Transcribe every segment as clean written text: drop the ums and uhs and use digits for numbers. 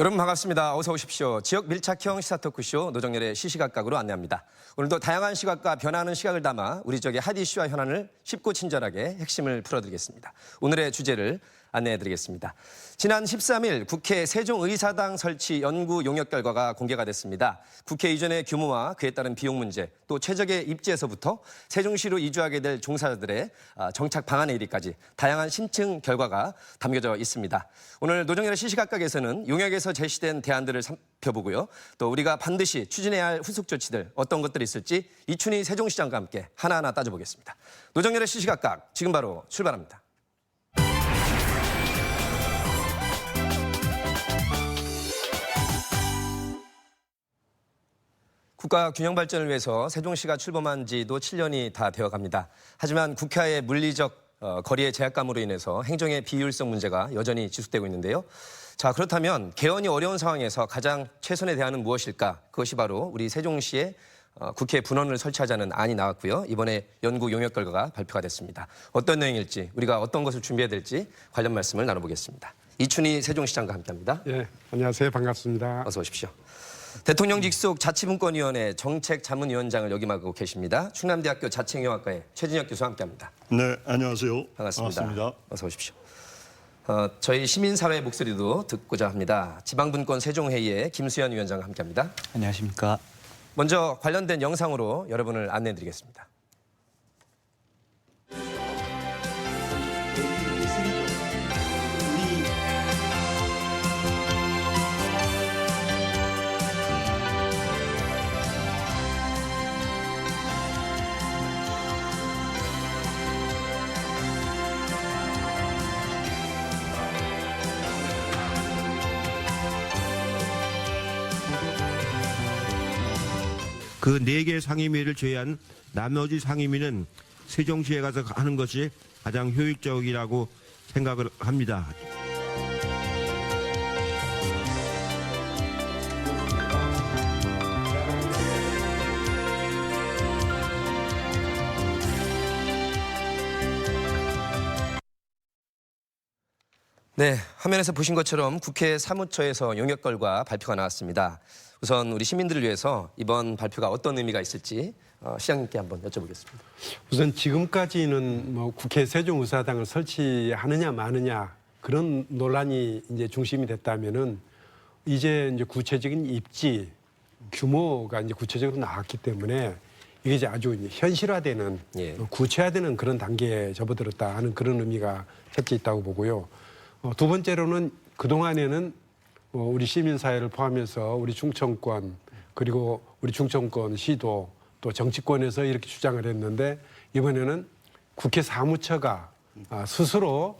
여러분 반갑습니다. 어서 오십시오. 지역 밀착형 시사 토크쇼 노정열의 시시각각으로 안내합니다. 오늘도 다양한 시각과 변화하는 시각을 담아 우리 지역의 핫 이슈와 현안을 쉽고 친절하게 핵심을 풀어드리겠습니다. 오늘의 주제를 안내해드리겠습니다. 지난 13일 국회 세종의사당 설치 연구 용역 결과가 공개가 됐습니다. 국회 이전의 규모와 그에 따른 비용 문제, 또 최적의 입지에서부터 세종시로 이주하게 될 종사자들의 정착 방안에 이르기까지 다양한 심층 결과가 담겨져 있습니다. 오늘 노정열의 시시각각에서는 용역에서 제시된 대안들을 살펴보고요. 또 우리가 반드시 추진해야 할 후속 조치들 어떤 것들이 있을지 이춘희 세종시장과 함께 하나하나 따져보겠습니다. 노정열의 시시각각 지금 바로 출발합니다. 국가 균형 발전을 위해서 세종시가 출범한 지도 7년이 다 되어갑니다. 하지만 국회의 물리적 거리의 제약감으로 인해서 행정의 비효율성 문제가 여전히 지속되고 있는데요. 자, 그렇다면 개헌이 어려운 상황에서 가장 최선의 대안은 무엇일까? 그것이 바로 우리 세종시에 국회 분원을 설치하자는 안이 나왔고요. 이번에 연구 용역 결과가 발표가 됐습니다. 어떤 내용일지, 우리가 어떤 것을 준비해야 될지 관련 말씀을 나눠보겠습니다. 이춘희 세종시장과 함께합니다. 예, 안녕하세요. 반갑습니다. 어서 오십시오. 대통령 직속 자치분권위원회 정책자문위원장을 역임하고 계십니다. 충남대학교 자치행정학과의 최진혁 교수와 함께합니다. 네, 안녕하세요. 반갑습니다. 어서 오십시오. 저희 시민사회의 목소리도 듣고자 합니다. 지방분권 세종회의의 김수현 위원장과 함께합니다. 안녕하십니까. 먼저 관련된 영상으로 여러분을 안내해드리겠습니다. 그 4개 상임위를 제외한 나머지 상임위는 세종시에 가서 하는 것이 가장 효율적이라고 생각을 합니다. 네, 화면에서 보신 것처럼 국회 사무처에서 용역 결과 발표가 나왔습니다. 우선 우리 시민들을 위해서 이번 발표가 어떤 의미가 있을지 시장님께 한번 여쭤보겠습니다. 우선 지금까지는 국회 세종의사당을 설치하느냐 마느냐 그런 논란이 이제 중심이 됐다면은 이제 구체적인 입지 규모가 이제 구체적으로 나왔기 때문에 이게 이제 아주 현실화되는 구체화되는 그런 단계에 접어들었다 하는 그런 의미가 첫째 있다고 보고요. 두 번째로는 그동안에는 우리 시민사회를 포함해서 우리 충청권 그리고 우리 충청권 시도 또 정치권에서 이렇게 주장을 했는데 이번에는 국회 사무처가 스스로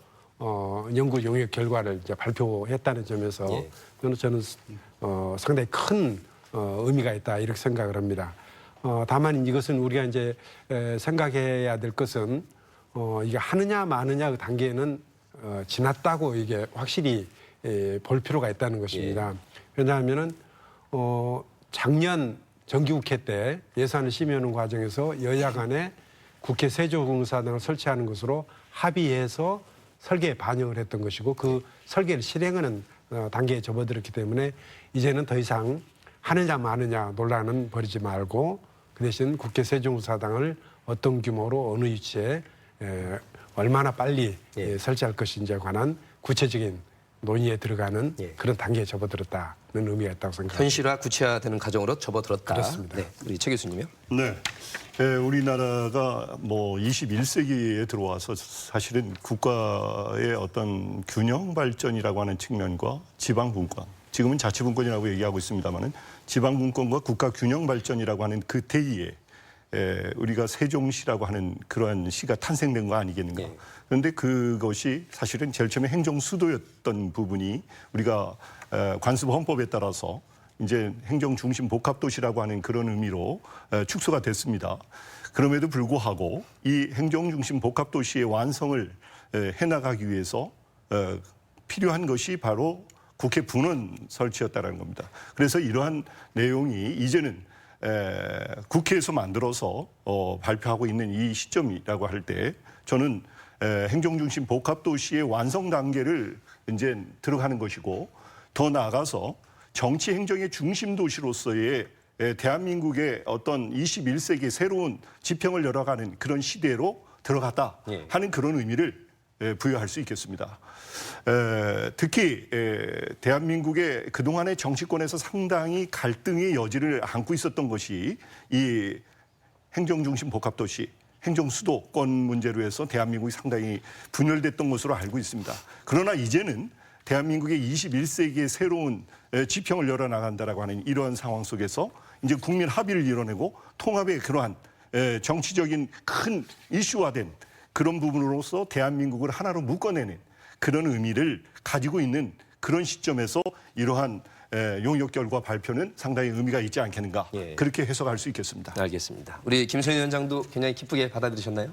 연구 용역 결과를 이제 발표했다는 점에서 저는 상당히 큰 의미가 있다 이렇게 생각을 합니다. 다만 이것은 우리가 이제 생각해야 될 것은 이게 하느냐 마느냐 그 단계는 지났다고 이게 확실히 볼 필요가 있다는 것입니다. 왜냐하면은 작년 정기국회 때 예산을 심의하는 과정에서 여야 간에 국회 세종의사당을 설치하는 것으로 합의해서 설계에 반영을 했던 것이고 그 설계를 실행하는 단계에 접어들었기 때문에 이제는 더 이상 하느냐 마느냐 논란은 벌이지 말고 그 대신 국회 세종의사당을 어떤 규모로 어느 위치에 얼마나 빨리 설치할 것인지에 관한 구체적인 논의에 들어가는 그런 단계에 접어들었다는 의미가 있다고 생각합니다. 현실화 구체화되는 과정으로 접어들었다. 그렇습니다. 네, 우리 최 교수님요. 네, 우리나라가 21세기에 들어와서 사실은 국가의 어떤 균형 발전이라고 하는 측면과 지방분권, 지금은 자치분권이라고 얘기하고 있습니다만은 지방분권과 국가 균형 발전이라고 하는 그 대의에 우리가 세종시라고 하는 그러한 시가 탄생된 거 아니겠는가. 그런데 그것이 사실은 제일 처음에 행정수도였던 부분이 우리가 관습헌법에 따라서 이제 행정중심 복합도시라고 하는 그런 의미로 축소가 됐습니다. 그럼에도 불구하고 이 행정중심 복합도시의 완성을 해나가기 위해서 필요한 것이 바로 국회 분원 설치였다는 겁니다. 그래서 이러한 내용이 이제는 국회에서 만들어서 발표하고 있는 이 시점이라고 할 때 저는 행정중심 복합도시의 완성 단계를 이제 들어가는 것이고 더 나아가서 정치 행정의 중심 도시로서의 대한민국의 어떤 21세기 새로운 지평을 열어가는 그런 시대로 들어갔다 하는 그런 의미를 부여할 수 있겠습니다. 특히 대한민국의 그동안의 정치권에서 상당히 갈등의 여지를 안고 있었던 것이 이 행정중심 복합도시, 행정수도권 문제로 해서 대한민국이 상당히 분열됐던 것으로 알고 있습니다. 그러나 이제는 대한민국의 21세기의 새로운 지평을 열어나간다라고 하는 이러한 상황 속에서 이제 국민 합의를 이뤄내고 통합의 그러한 정치적인 큰 이슈화된 그런 부분으로서 대한민국을 하나로 묶어내는 그런 의미를 가지고 있는 그런 시점에서 이러한 용역 결과 발표는 상당히 의미가 있지 않겠는가 그렇게 해석할 수 있겠습니다. 알겠습니다. 우리 김선희 위원장도 굉장히 기쁘게 받아들이셨나요?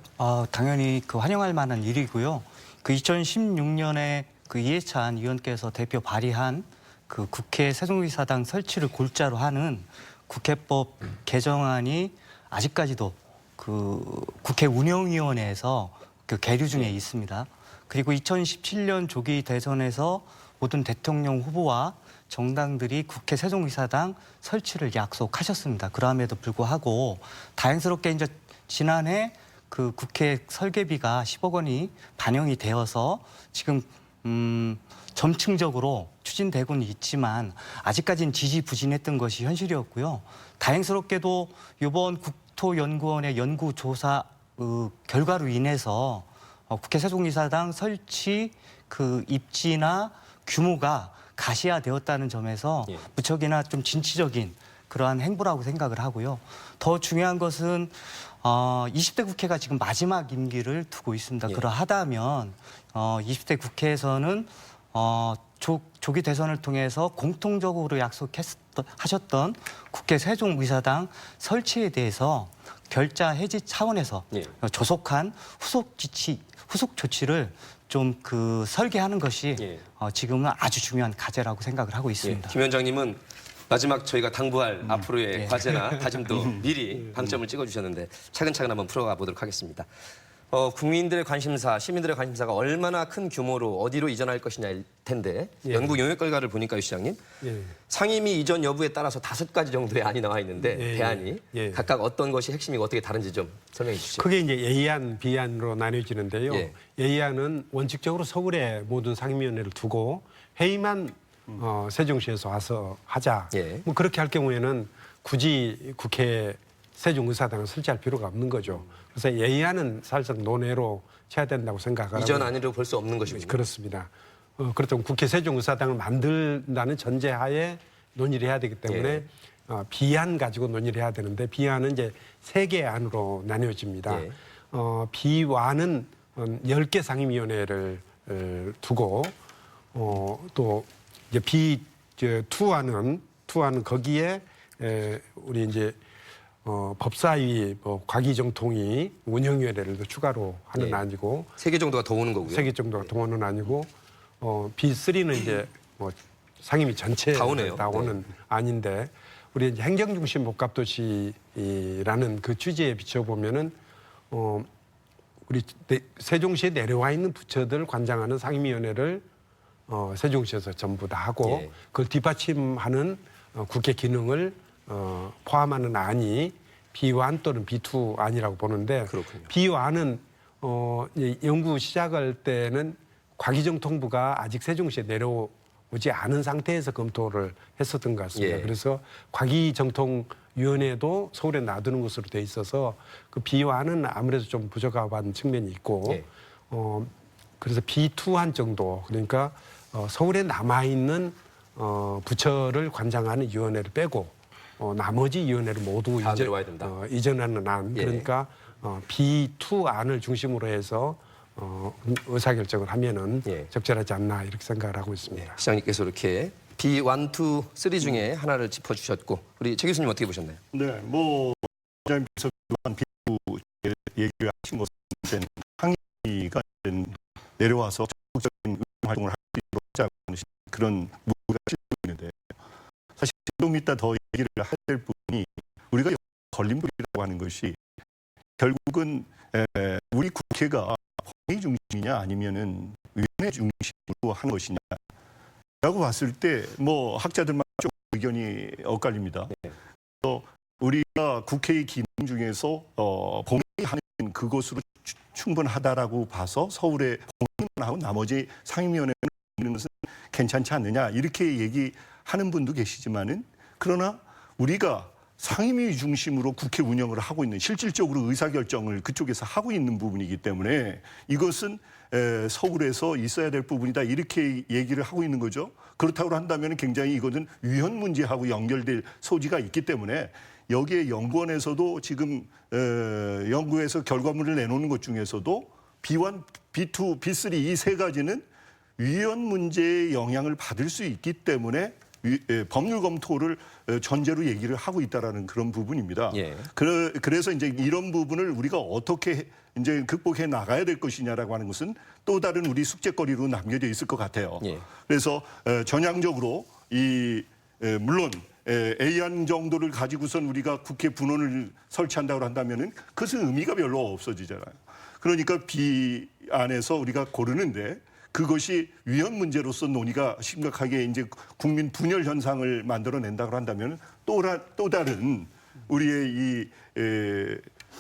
당연히 그 환영할 만한 일이고요. 그 2016년에 그 이해찬 의원께서 대표 발의한 그 국회 세종의사당 설치를 골자로 하는 국회법 개정안이 아직까지도 그 국회 운영위원회에서 그 계류 중에 있습니다. 그리고 2017년 조기 대선에서 모든 대통령 후보와 정당들이 국회 세종의사당 설치를 약속하셨습니다. 그럼에도 불구하고 다행스럽게 이제 지난해 그 국회 설계비가 10억 원이 반영이 되어서 지금 점층적으로 추진되고는 있지만 아직까지는 지지부진했던 것이 현실이었고요. 다행스럽게도 이번 국토연구원의 연구조사 결과로 인해서 국회 세종의사당 설치 그 입지나 규모가 가시화되었다는 점에서 무척이나 좀 진취적인 그러한 행보라고 생각을 하고요. 더 중요한 것은 20대 국회가 지금 마지막 임기를 두고 있습니다. 그러하다면 20대 국회에서는 조기 대선을 통해서 공통적으로 약속하셨던 국회 세종의사당 설치에 대해서 결자 해지 차원에서 조속한 후속 조치를 좀 그 설계하는 것이 지금은 아주 중요한 과제라고 생각을 하고 있습니다. 김 위원장님은 마지막 저희가 당부할 앞으로의 과제나 다짐도 미리 방점을 찍어주셨는데 차근차근 한번 풀어가 보도록 하겠습니다. 국민들의 관심사, 시민들의 관심사가 얼마나 큰 규모로 어디로 이전할 것이냐일 텐데 연구 용역 결과를 보니까 유 시장님 상임위 이전 여부에 따라서 5가지 정도의 안이 나와 있는데 대안이 각각 어떤 것이 핵심이고 어떻게 다른지 좀 설명해 주시죠. 그게 이제 A안, B안으로 나뉘어지는데요. A안은 원칙적으로 서울에 모든 상임위원회를 두고 회의만 세종시에서 와서 하자. 뭐 그렇게 할 경우에는 굳이 국회 세종의사당을 설치할 필요가 없는 거죠. 그래서 A안은 사실상 논외로 쳐야 된다고 생각하고 이전 안으로 볼 수 없는 것이군요. 그렇습니다. 그렇다면 국회 세종의사당을 만든다는 전제하에 논의를 해야 되기 때문에 B안 가지고 논의를 해야 되는데 B안은 이제 3개 안으로 나뉘어집니다. B안은 10개 상임위원회를 두고 또 이제 B2안은 거기에 우리 이제 법사위, 과기정통위, 운영위원회를 더 추가로 하는 안이고 3개 정도가 더 오는 거고요. 3개 정도가 더 오는 안이고 B3는 이제 상임위 전체 다 오네요. 다 오는 안인데 우리 이제 행정중심 복합도시라는 그 취지에 비춰보면은 우리 세종시에 내려와 있는 부처들 관장하는 상임위원회를 세종시에서 전부 다 하고 그걸 뒷받침하는 국회 기능을 포함하는 안이 B안 또는 B2 안이라고 보는데 그렇군요. B안은 연구 시작할 때는 과기정통부가 아직 세종시에 내려오지 않은 상태에서 검토를 했었던 것 같습니다. 그래서 과기정통위원회도 서울에 놔두는 것으로 돼 있어서 그 B안은 아무래도 좀 부족한 측면이 있고 그래서 B2안 정도 그러니까 서울에 남아있는 부처를 관장하는 위원회를 빼고 나머지 위원회를 모두 이전하는 안 그러니까 B2 안을 중심으로 해서 의사결정을 하면은 적절하지 않나 이렇게 생각을 하고 있습니다. 시장님께서 이렇게 B1, 2, 3 중에 하나를 짚어주셨고 우리 최 교수님 어떻게 보셨나요? 네, 뭐 원장님께서 B2 얘기를 하신 것은 항의가 내려와서 적극적인 활동을 할 수 있도록 하자는 그런 무기가 실고 있는데 사실 좀 이따 더 얘기를 해야 될 부분이 우리가 걸림돌이라고 하는 것이 결국은 우리 국회가 회의 중심이냐 아니면은 위원회 중심으로 하는 것이냐 라고 봤을 때 뭐 학자들만 좀 의견이 엇갈립니다. 그래서 우리가 국회의 기능 중에서 본회의 하는 그것으로 충분하다라고 봐서 서울에 본회의만 하고 나머지 상임위원회는 있는 것은 괜찮지 않느냐 이렇게 얘기하는 분도 계시지만은 그러나 우리가 상임위 중심으로 국회 운영을 하고 있는 실질적으로 의사결정을 그쪽에서 하고 있는 부분이기 때문에 이것은 서울에서 있어야 될 부분이다 이렇게 얘기를 하고 있는 거죠. 그렇다고 한다면 굉장히 이것은 위헌 문제하고 연결될 소지가 있기 때문에 여기에 연구원에서도 지금 연구에서 결과물을 내놓는 것 중에서도 B1, B2, B3 이 세 가지는 위헌 문제의 영향을 받을 수 있기 때문에 법률 검토를 전제로 얘기를 하고 있다라는 그런 부분입니다. 예. 그래서 이제 이런 부분을 우리가 어떻게 이제 극복해 나가야 될 것이냐라고 하는 것은 또 다른 우리 숙제거리로 남겨져 있을 것 같아요. 예. 그래서 전향적으로 물론 A안 정도를 가지고선 우리가 국회 분원을 설치한다고 한다면은 그것은 의미가 별로 없어지잖아요. 그러니까 B안에서 우리가 고르는데 그것이 위헌 문제로서 논의가 심각하게 이제 국민 분열 현상을 만들어낸다고 한다면 또 다른 우리의 이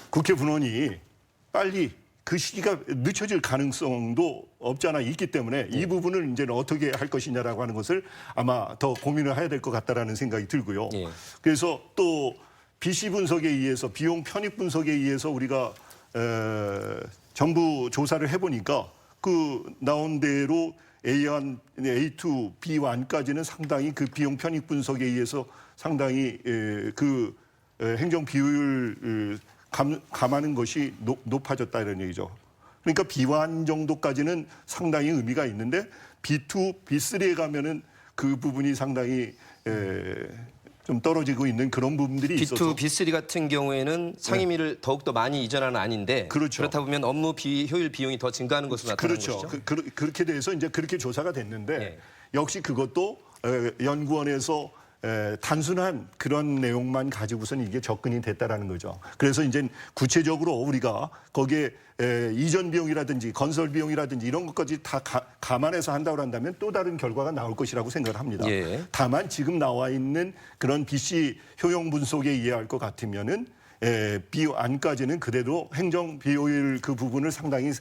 국회 분원이 빨리 그 시기가 늦춰질 가능성도 없잖아 있기 때문에 이 부분을 이제 어떻게 할 것이냐라고 하는 것을 아마 더 고민을 해야 될 것 같다라는 생각이 들고요. 예. 그래서 또 BC 분석에 의해서 비용 편익 분석에 의해서 우리가 정부 조사를 해보니까 그 나온 대로 A1, A2, B1까지는 상당히 그 비용 편익 분석에 의해서 상당히 그 행정 비효율 감하는 것이 높아졌다 이런 얘기죠. 그러니까 B1 정도까지는 상당히 의미가 있는데 B2, B3에 가면은 그 부분이 상당히 좀 떨어지고 있는 그런 부분들이 B2, 있어서 B3 같은 경우에는 상임위를 더욱더 많이 이전하는 안인데 그렇죠. 그렇다 보면 업무 효율 비용이 더 증가하는 것으로 나타나는 그렇죠. 것이죠. 그렇게 돼서 이제 그렇게 조사가 됐는데 네. 역시 그것도 연구원에서 단순한 그런 내용만 가지고서는 이게 접근이 됐다라는 거죠. 그래서 이제 구체적으로 우리가 거기에 이전 비용이라든지 건설 비용이라든지 이런 것까지 다 감안해서 한다고 한다면 또 다른 결과가 나올 것이라고 생각을 합니다. 예. 다만 지금 나와 있는 그런 BC 효용 분석에 의할 것 같으면은 B안까지는 그대로 행정 비효율 그 부분을 상당히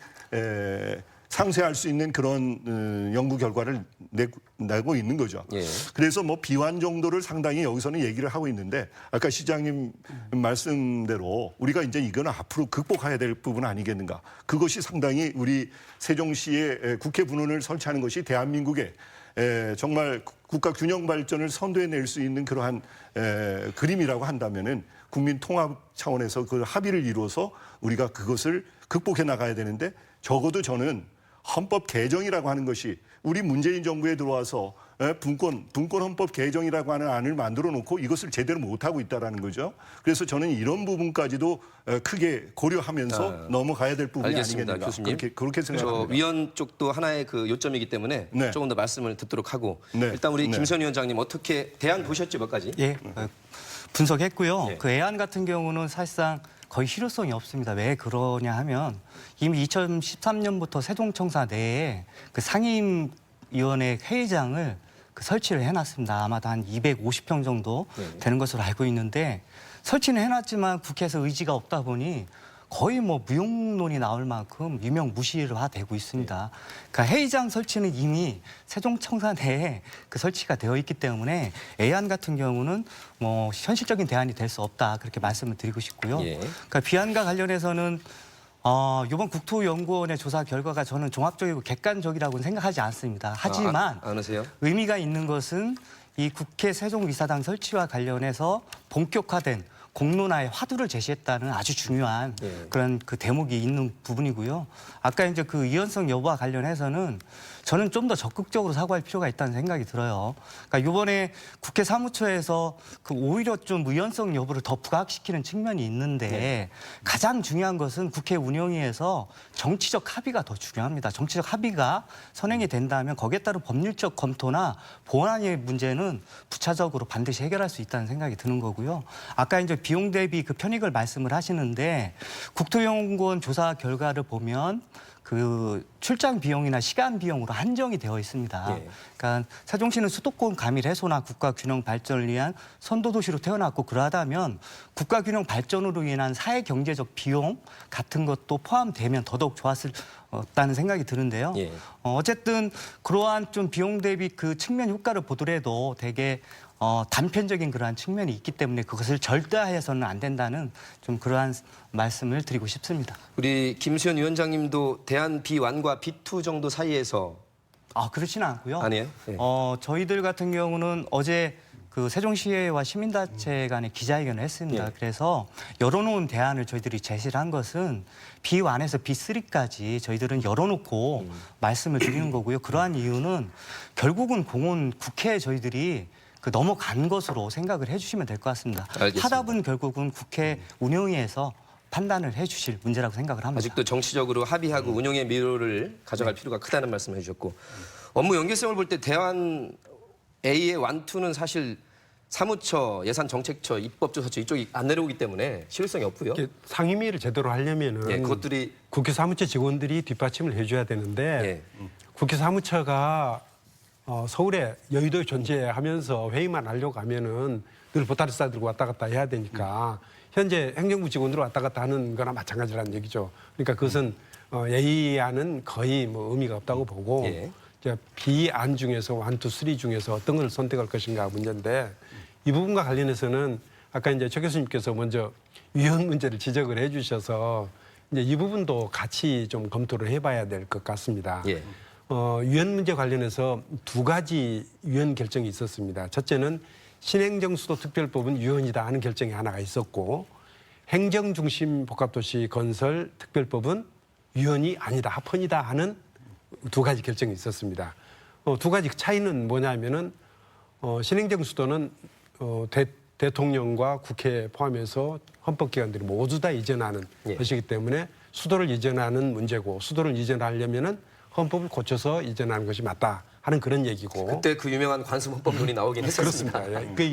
상쇄할 수 있는 그런 연구 결과를 내고 있는 거죠. 예. 그래서 뭐 비완 정도를 상당히 여기서는 얘기를 하고 있는데 아까 시장님 말씀대로 우리가 이제 이거는 앞으로 극복해야 될 부분 아니겠는가. 그것이 상당히 우리 세종시의 국회 분원을 설치하는 것이 대한민국의 정말 국가 균형 발전을 선도해낼 수 있는 그러한 그림이라고 한다면은 국민 통합 차원에서 그 합의를 이루어서 우리가 그것을 극복해 나가야 되는데 적어도 저는 헌법 개정이라고 하는 것이 우리 문재인 정부에 들어와서 분권 헌법 개정이라고 하는 안을 만들어 놓고 이것을 제대로 못하고 있다라는 거죠. 그래서 저는 이런 부분까지도 크게 고려하면서 넘어가야 될 부분이 알겠습니다, 아니겠는가. 교수님. 그렇게 생각합니다. 위원 쪽도 하나의 그 요점이기 때문에 네. 조금 더 말씀을 듣도록 하고 네. 일단 우리 네. 김선 위원장님 어떻게 대안 보셨죠 몇 가지? 예, 분석했고요. 예. 그 애안 같은 경우는 사실상 거의 실효성이 없습니다. 왜 그러냐 하면 이미 2013년부터 세종청사 내에 그 상임위원회 회의장을 그 설치를 해놨습니다. 아마도 한 250평 정도 되는 것으로 알고 있는데 설치는 해놨지만 국회에서 의지가 없다 보니 거의 뭐 무용론이 나올 만큼 유명무실화 되고 있습니다. 그러니까 회의장 설치는 이미 세종청사 내에 그 설치가 되어 있기 때문에 A안 같은 경우는 뭐 현실적인 대안이 될 수 없다 그렇게 말씀을 드리고 싶고요. 예. 그러니까 B안과 관련해서는 이번 국토연구원의 조사 결과가 저는 종합적이고 객관적이라고는 생각하지 않습니다. 하지만 않으세요? 의미가 있는 것은 이 국회 세종이사당 설치와 관련해서 본격화된 공론화의 화두를 제시했다는 아주 중요한 예. 그런 그 대목이 있는 부분이고요. 아까 이제 그 위헌성 여부와 관련해서는 저는 좀 더 적극적으로 사고할 필요가 있다는 생각이 들어요. 그러니까 이번에 국회 사무처에서 그 오히려 좀 위헌성 여부를 더 부각시키는 측면이 있는데 가장 중요한 것은 국회 운영위에서 정치적 합의가 더 중요합니다. 정치적 합의가 선행이 된다면 거기에 따른 법률적 검토나 보완의 문제는 부차적으로 반드시 해결할 수 있다는 생각이 드는 거고요. 아까 이제 비용 대비 그 편익을 말씀을 하시는데 국토연구원 조사 결과를 보면 그 출장 비용이나 시간 비용으로 한정이 되어 있습니다. 예. 그러니까 세종시는 수도권 가밀 해소나 국가 균형 발전을 위한 선도 도시로 태어났고 그러하다면 국가 균형 발전으로 인한 사회 경제적 비용 같은 것도 포함되면 더더욱 좋았다는 생각이 드는데요. 예. 어쨌든 그러한 좀 비용 대비 그 측면 효과를 보더라도 되게 단편적인 그러한 측면이 있기 때문에 그것을 절대화해서는 안 된다는 좀 그러한 말씀을 드리고 싶습니다. 우리 김수현 위원장님도 대한 B1과 B2 정도 사이에서 그렇지는 않고요. 아니에요? 예. 저희들 같은 경우는 어제 그 세종시의회와 시민단체 간의 기자회견을 했습니다. 예. 그래서 열어놓은 대안을 저희들이 제시를 한 것은 B1에서 B3까지 저희들은 열어놓고 말씀을 드리는 거고요. 그러한 이유는 결국은 공은 국회에 저희들이 그 넘어간 것으로 생각을 해주시면 될 것 같습니다. 알겠습니다. 하답은 결국은 국회 운영위에서 판단을 해주실 문제라고 생각을 합니다. 아직도 정치적으로 합의하고 운용의 미로를 가져갈 필요가 크다는 말씀을 해주셨고 업무 연계성을 볼 때 대안 A의 완투는 사실 사무처, 예산정책처, 입법조사처 이쪽이 안 내려오기 때문에 실효성이 없고요. 이렇게 상임위를 제대로 하려면은 예, 그것들이 국회 사무처 직원들이 뒷받침을 해줘야 되는데 예. 국회 사무처가 서울에 여의도에 존재하면서 회의만 하려고 하면은 늘 보따리 싸들고 왔다 갔다 해야 되니까 현재 행정부 직원으로 왔다 갔다 하는 거나 마찬가지라는 얘기죠. 그러니까 그것은 A안은 거의 뭐 의미가 없다고 보고 예. 이제 B안 중에서 1, 2, 3 중에서 어떤 걸 선택할 것인가 문제인데 이 부분과 관련해서는 아까 이제 최 교수님께서 먼저 위헌 문제를 지적을 해주셔서 이제 이 부분도 같이 좀 검토를 해봐야 될 것 같습니다. 예. 위헌 문제 관련해서 두 가지 위헌 결정이 있었습니다. 첫째는 신행정수도특별법은 위헌이다 하는 결정이 하나가 있었고 행정중심 복합도시 건설 특별법은 위헌이 아니다, 합헌이다 하는 두 가지 결정이 있었습니다. 두 가지 차이는 뭐냐면은 신행정수도는 대통령과 국회 포함해서 헌법기관들이 모두 다 이전하는 예. 것이기 때문에 수도를 이전하는 문제고 수도를 이전하려면은 헌법을 고쳐서 이전하는 것이 맞다 하는 그런 얘기고. 그때 그 유명한 관습헌법론이 나오긴 했었습니다. 그렇습니다. 그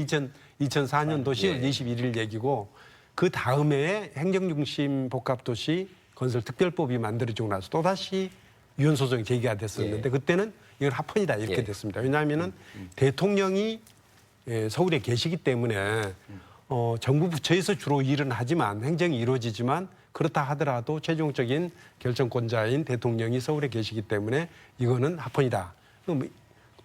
2004년도 10월 21일 얘기고 그 다음에 행정중심 복합도시 건설 특별법이 만들어지고 나서 또다시 위헌 소송이 제기가 됐었는데 그때는 이건 합헌이다 이렇게 됐습니다. 왜냐하면은 대통령이 서울에 계시기 때문에 정부 부처에서 주로 일은 하지만 행정이 이루어지지만 그렇다 하더라도 최종적인 결정권자인 대통령이 서울에 계시기 때문에 이거는 합헌이다.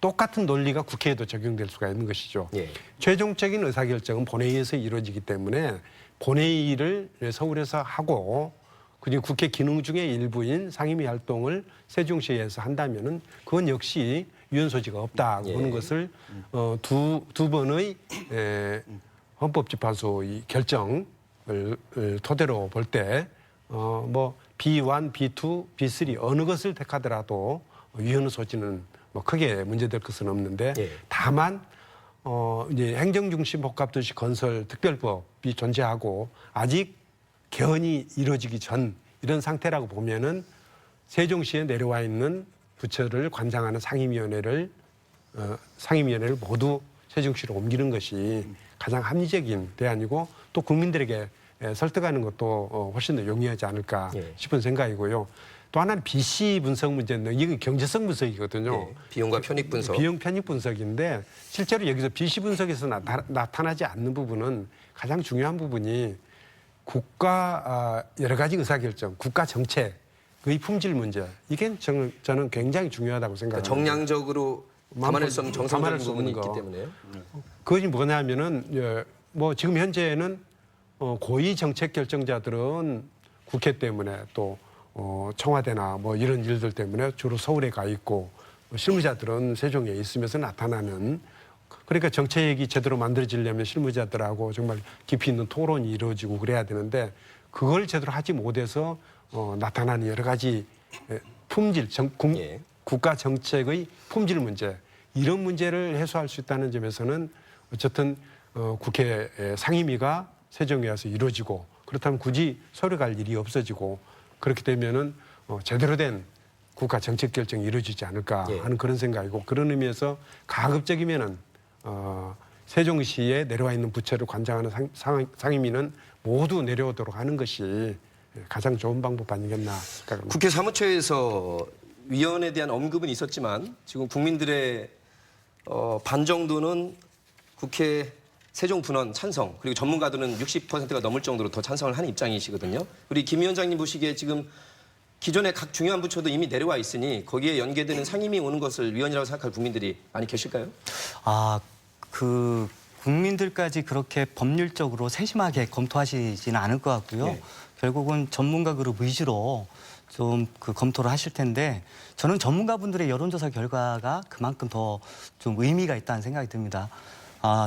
똑같은 논리가 국회에도 적용될 수가 있는 것이죠. 예. 최종적인 의사결정은 본회의에서 이루어지기 때문에 본회의를 서울에서 하고 그리고 국회 기능 중의 일부인 상임위 활동을 세종시에서 한다면은 그건 역시 위헌 소지가 없다 보는 것을 두 번의 헌법재판소 이 결정을 토대로 볼 때 뭐 B1, B2, B3 어느 것을 택하더라도 위헌 소지는 뭐 크게 문제될 것은 없는데 다만 이제 행정중심 복합도시 건설 특별법이 존재하고 아직 개헌이 이루어지기 전 이런 상태라고 보면은 세종시에 내려와 있는 부처를 관장하는 상임위원회를 모두 세종시로 옮기는 것이 가장 합리적인 대안이고 또 국민들에게 설득하는 것도 훨씬 더 용이하지 않을까 싶은 생각이고요. 또 하나는 BC 분석 문제인데 이건 경제성 분석이거든요. 비용과 편익 분석. 비용 편익 분석인데 실제로 여기서 BC 분석에서 나타나지 않는 부분은 가장 중요한 부분이 국가 여러 가지 의사결정, 국가 정책의 품질 문제. 이게 저는 굉장히 중요하다고 생각합니다. 정량적으로 감안할 수 없는 정상적인 부분이 있기 때문에요. 그것이 뭐냐면은 뭐 지금 현재는 고위 정책 결정자들은 국회 때문에 또 청와대나 뭐 이런 일들 때문에 주로 서울에 가 있고 실무자들은 세종에 있으면서 나타나는 그러니까 정책이 제대로 만들어지려면 실무자들하고 정말 깊이 있는 토론이 이루어지고 그래야 되는데 그걸 제대로 하지 못해서 나타나는 여러 가지 품질, 국가 정책의 품질 문제 이런 문제를 해소할 수 있다는 점에서는 어쨌든 국회 상임위가 세종에 와서 이루어지고 그렇다면 굳이 서울에 갈 일이 없어지고 그렇게 되면은 제대로 된 국가 정책 결정이 이루어지지 않을까 하는 그런 생각이고 그런 의미에서 가급적이면은 세종시에 내려와 있는 부처를 관장하는 상임위는 모두 내려오도록 하는 것이 가장 좋은 방법 아니겠나 생각합니다. 국회 사무처에서 위원에 대한 언급은 있었지만 지금 국민들의 반 정도는 국회 세종분원 찬성, 그리고 전문가들은 60%가 넘을 정도로 더 찬성을 하는 입장이시거든요. 우리 김 위원장님 보시기에 지금 기존의 각 중요한 부처도 이미 내려와 있으니 거기에 연계되는 상임위 오는 것을 위헌이라고 생각할 국민들이 많이 계실까요? 그 국민들까지 그렇게 법률적으로 세심하게 검토하시지는 않을 것 같고요. 네. 결국은 전문가 그룹 위주로 좀 그 검토를 하실 텐데 저는 전문가분들의 여론조사 결과가 그만큼 더 좀 의미가 있다는 생각이 듭니다.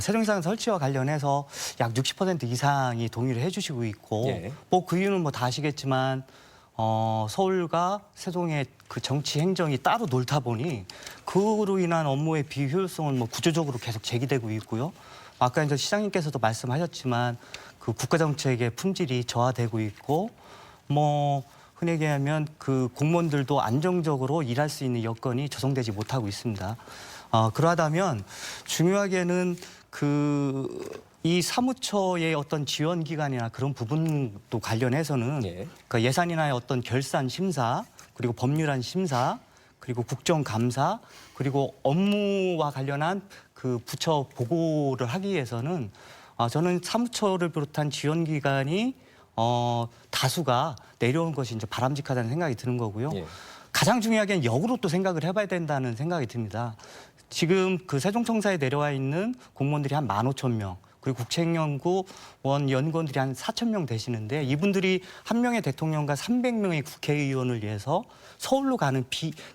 세종시장 설치와 관련해서 약 60% 이상이 동의를 해주시고 있고 예. 뭐 그 이유는 뭐 다 아시겠지만 서울과 세종의 그 정치 행정이 따로 놀다 보니 그로 인한 업무의 비효율성은 뭐 구조적으로 계속 제기되고 있고요. 아까 이제 시장님께서도 말씀하셨지만 그 국가 정책의 품질이 저하되고 있고 뭐 흔히 얘기하면 그 공무원들도 안정적으로 일할 수 있는 여건이 조성되지 못하고 있습니다. 그러하다면 중요하게는 이 사무처의 어떤 지원 기관이나 그런 부분도 관련해서는 예. 그러니까 예산이나 어떤 결산 심사 그리고 법률안 심사 그리고 국정감사 그리고 업무와 관련한 그 부처 보고를 하기 위해서는 저는 사무처를 비롯한 지원 기관이 다수가 내려온 것이 이제 바람직하다는 생각이 드는 거고요. 예. 가장 중요하게는 역으로 또 생각을 해봐야 된다는 생각이 듭니다. 지금 그 세종청사에 내려와 있는 공무원들이 한 15,000명, 그리고 국책연구원 연구원들이 한 4,000명 되시는데 이분들이 한 명의 대통령과 300명의 국회의원을 위해서 서울로 가는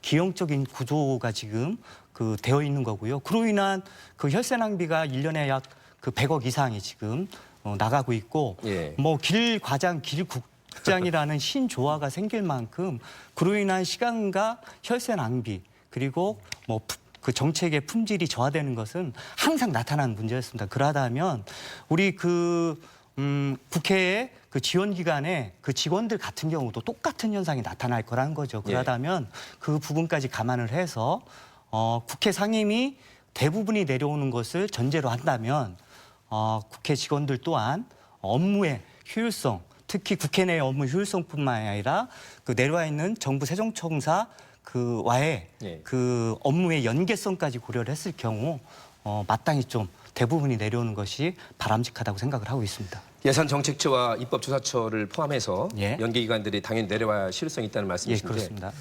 기형적인 구조가 지금 그 되어 있는 거고요. 그로 인한 그 혈세 낭비가 1년에 약 그 100억 이상이 지금 나가고 있고 예. 뭐 길과장, 길국장이라는 신조화가 생길 만큼 그로 인한 시간과 혈세 낭비 그리고 뭐 그 정책의 품질이 저하되는 것은 항상 나타나는 문제였습니다. 그러하다면 우리 국회의 그 지원기관의 그 직원들 같은 경우도 똑같은 현상이 나타날 거라는 거죠. 그러하다면 그 부분까지 감안을 해서 국회 상임위 대부분이 내려오는 것을 전제로 한다면 국회 직원들 또한 업무의 효율성, 특히 국회 내 업무 효율성뿐만 아니라 그 내려와 있는 정부 세종청사 그와의 예. 그 업무의 연계성까지 고려를 했을 경우 마땅히 좀 대부분이 내려오는 것이 바람직하다고 생각을 하고 있습니다. 예산정책처와 입법조사처를 포함해서 예. 연계기관들이 당연히 내려와야 할 실효성이 있다는 예, 말씀이신데 그렇습니다.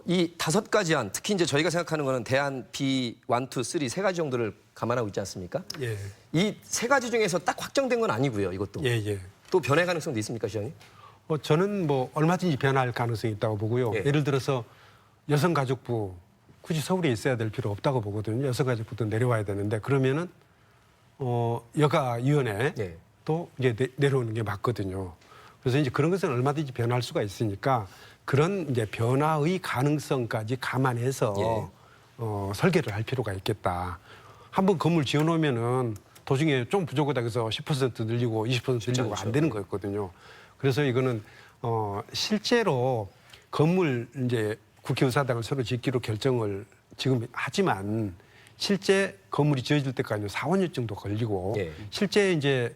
이 5가지 안, 특히 이제 저희가 생각하는 거는 대안 B, 1, 2, 3 세 가지 정도를 감안하고 있지 않습니까? 예, 이 세 가지 중에서 딱 확정된 건 아니고요, 이것도. 예. 또 변화 가능성도 있습니까, 시장님? 저는 뭐 얼마든지 변할 가능성이 있다고 보고요. 예. 예를 들어서 여성가족부 굳이 서울에 있어야 될 필요 없다고 보거든요. 여성가족부도 내려와야 되는데 그러면은 여가위원회 예. 또 이제 내려오는 게 맞거든요. 그래서 이제 그런 것은 얼마든지 변할 수가 있으니까 그런 이제 변화의 가능성까지 감안해서 설계를 할 필요가 있겠다. 한번 건물 지어놓으면은 도중에 좀 부족하다 그래서 10% 늘리고 20% 늘리고 안 되는 거였거든요. 그래서 이거는 실제로 건물 이제 국회의사당을 새로 짓기로 결정을 지금 하지만 실제 건물이 지어질 때까지 4, 5년 정도 걸리고 예. 실제 이제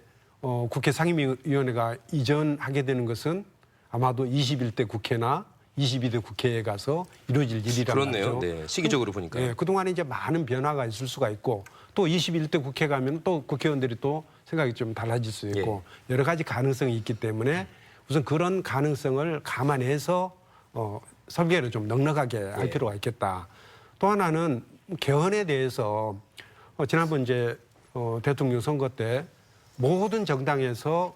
국회 상임위원회가 이전하게 되는 것은 아마도 21대 국회나 22대 국회에 가서 이루어질 일이란 그렇네요. 말이죠. 네, 시기적으로 보니까. 네, 그동안에 이제 많은 변화가 있을 수가 있고 또 21대 국회 가면 또 국회의원들이 또 생각이 좀 달라질 수 있고 여러 가지 가능성이 있기 때문에 우선 그런 가능성을 감안해서 설계를 좀 넉넉하게 할 필요가 있겠다. 또 하나는 개헌에 대해서 지난번 이제 대통령 선거 때 모든 정당에서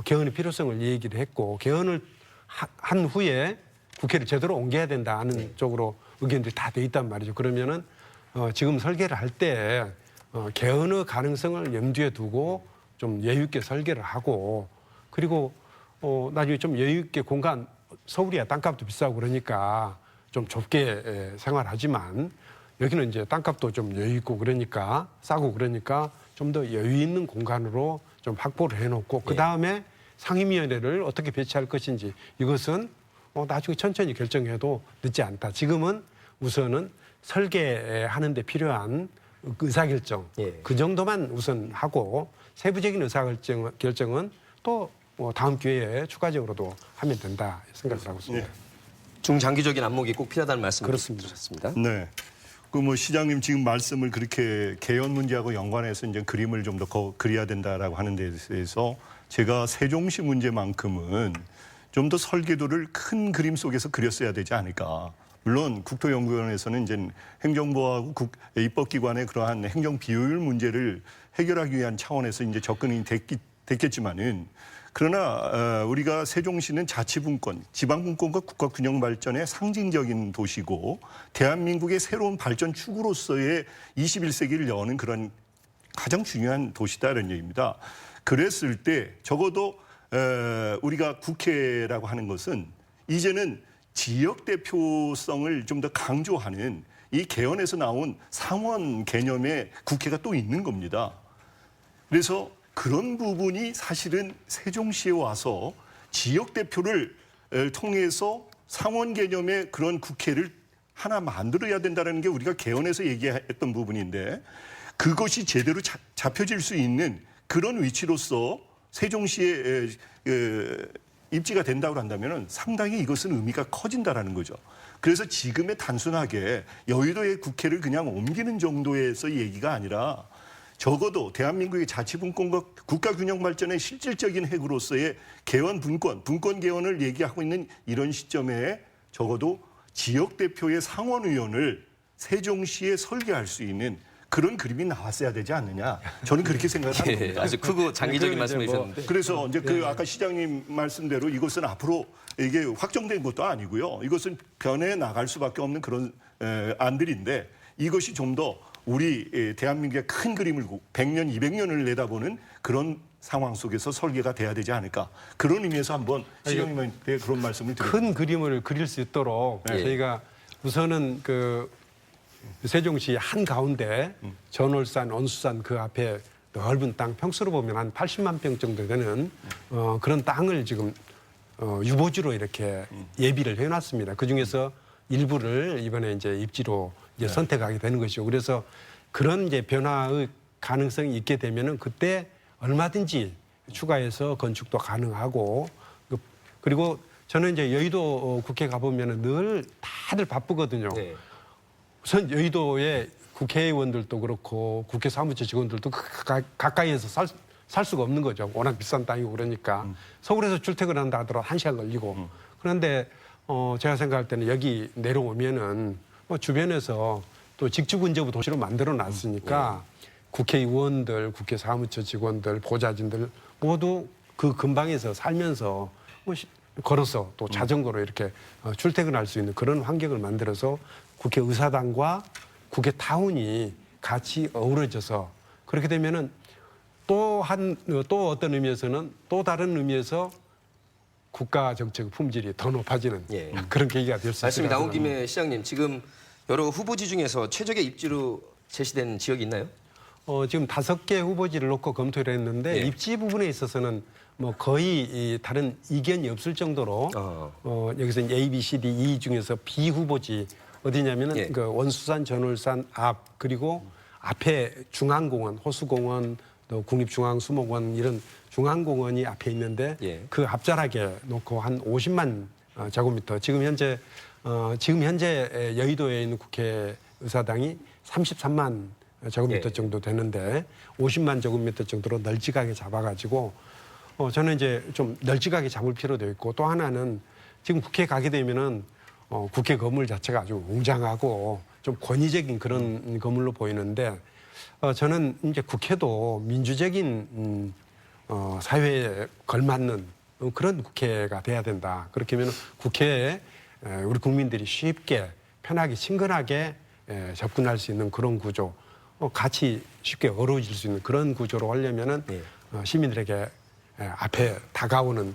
개헌의 필요성을 얘기를 했고 개헌을 한 후에 국회를 제대로 옮겨야 된다는 쪽으로 의견들이 다 돼 있단 말이죠. 그러면은 지금 설계를 할 때 개헌의 가능성을 염두에 두고 좀 여유 있게 설계를 하고 그리고 나중에 좀 여유 있게 공간 서울이야 땅값도 비싸고 그러니까 좀 좁게 생활하지만 여기는 이제 땅값도 좀 여유 있고 그러니까 싸고 그러니까 좀 더 여유 있는 공간으로 좀 확보를 해놓고 그 다음에 상임위원회를 어떻게 배치할 것인지 이것은 나중에 천천히 결정해도 늦지 않다. 지금은 우선은 설계하는 데 필요한 의사결정 예. 그 정도만 우선 하고 세부적인 의사결정은 또 다음 기회에 추가적으로도 하면 된다 생각을 하고 있습니다. 예. 중장기적인 안목이 꼭 필요하다는 말씀 그렇습니다. 드렸습니다. 네. 그 뭐 시장님 지금 말씀을 그렇게 개헌 문제하고 연관해서 이제 그림을 좀 더 그려야 된다라고 하는 데 대해서 제가 세종시 문제만큼은 좀 더 설계도를 큰 그림 속에서 그렸어야 되지 않을까. 물론 국토연구원에서는 이제 행정부하고 입법기관의 그러한 행정 비효율 문제를 해결하기 위한 차원에서 이제 접근이 됐겠지만은 그러나 우리가 세종시는 자치분권, 지방분권과 국가균형 발전의 상징적인 도시고 대한민국의 새로운 발전 축으로서의 21세기를 여는 그런 가장 중요한 도시다라는 얘기입니다. 그랬을 때 적어도 우리가 국회라고 하는 것은 이제는 지역 대표성을 좀 더 강조하는 이 개헌에서 나온 상원 개념의 국회가 또 있는 겁니다. 그래서 그런 부분이 사실은 세종시에 와서 지역 대표를 통해서 상원 개념의 그런 국회를 하나 만들어야 된다는 게 우리가 개헌에서 얘기했던 부분인데 그것이 제대로 잡혀질 수 있는 그런 위치로서 세종시에 입지가 된다고 한다면 상당히 이것은 의미가 커진다라는 거죠. 그래서 지금의 단순하게 여의도의 국회를 그냥 옮기는 정도에서 얘기가 아니라 적어도 대한민국의 자치분권과 국가균형 발전의 실질적인 핵으로서의 개헌 분권 개헌을 얘기하고 있는 이런 시점에 적어도 지역 대표의 상원의원을 세종시에 설계할 수 있는 그런 그림이 나왔어야 되지 않느냐. 저는 그렇게 생각을 하는 예, 겁니다. 아주 크고 장기적인 그러면 말씀을 이제 뭐 주셨는데 그래서 이제 그 아까 시장님 말씀대로 이것은 앞으로 이게 확정된 것도 아니고요. 이것은 변해 나갈 수밖에 없는 그런 안들인데 이것이 좀 더 우리 대한민국의 큰 그림을 100년, 200년을 내다보는 그런 상황 속에서 설계가 돼야 되지 않을까. 그런 의미에서 한번 시장님한테 그런 말씀을 드립니다. 큰 그림을 그릴 수 있도록 예. 저희가 우선은 그 세종시 한 가운데 전월산, 언수산 그 앞에 넓은 땅 평수로 보면 한 80만 평 정도 되는 그런 땅을 지금 유보지로 이렇게 예비를 해놨습니다. 그 중에서 일부를 이번에 이제 입지로 이제 선택하게 되는 것이죠. 그래서 그런 이제 변화의 가능성이 있게 되면은 그때 얼마든지 추가해서 건축도 가능하고 그리고 저는 이제 여의도 국회 가보면은 늘 다들 바쁘거든요. 네. 우선 여의도의 국회의원들도 그렇고 국회 사무처 직원들도 가까이에서 살 수가 없는 거죠. 워낙 비싼 땅이고 그러니까. 서울에서 출퇴근한다 하더라도 1시간 걸리고. 그런데 제가 생각할 때는 여기 내려오면은 주변에서 또 직주근접의 도시로 만들어 놨으니까 국회의원들, 국회 사무처 직원들, 보좌진들 모두 그 근방에서 살면서 걸어서 또 자전거로 이렇게 출퇴근할 수 있는 그런 환경을 만들어서 국회의사당과 국회타운이 같이 어우러져서 그렇게 되면은 또 어떤 의미에서는 또 다른 의미에서 국가 정책 품질이 더 높아지는 예. 그런 계기가 될 수 말씀이 있을 것 나온 같습니다. 김에 시장님 지금 여러 후보지 중에서 최적의 입지로 제시된 지역이 있나요? 지금 5개 후보지를 놓고 검토를 했는데 예. 입지 부분에 있어서는 뭐 거의 다른 이견이 없을 정도로 여기서 A, B, C, D, E 중에서 B 후보지 어디냐면은 예. 그 원수산, 전월산 앞 그리고 앞에 중앙공원, 호수공원, 또 국립중앙수목원 이런 중앙공원이 앞에 있는데 예. 그 앞자락에 놓고 한 50만 제곱미터 지금 현재 여의도에 있는 국회의사당이 33만 제곱미터 예. 정도 되는데 50만 제곱미터 정도로 널찍하게 잡아가지고 저는 이제 좀 널찍하게 잡을 필요도 있고 또 하나는 지금 국회에 가게 되면은 국회 건물 자체가 아주 웅장하고 좀 권위적인 그런 건물로 보이는데 저는 이제 국회도 민주적인 사회에 걸맞는 그런 국회가 돼야 된다. 그렇게 하면 국회에 우리 국민들이 쉽게 편하게 친근하게 접근할 수 있는 그런 구조, 같이 쉽게 어우러질 수 있는 그런 구조로 하려면은 시민들에게 앞에 다가오는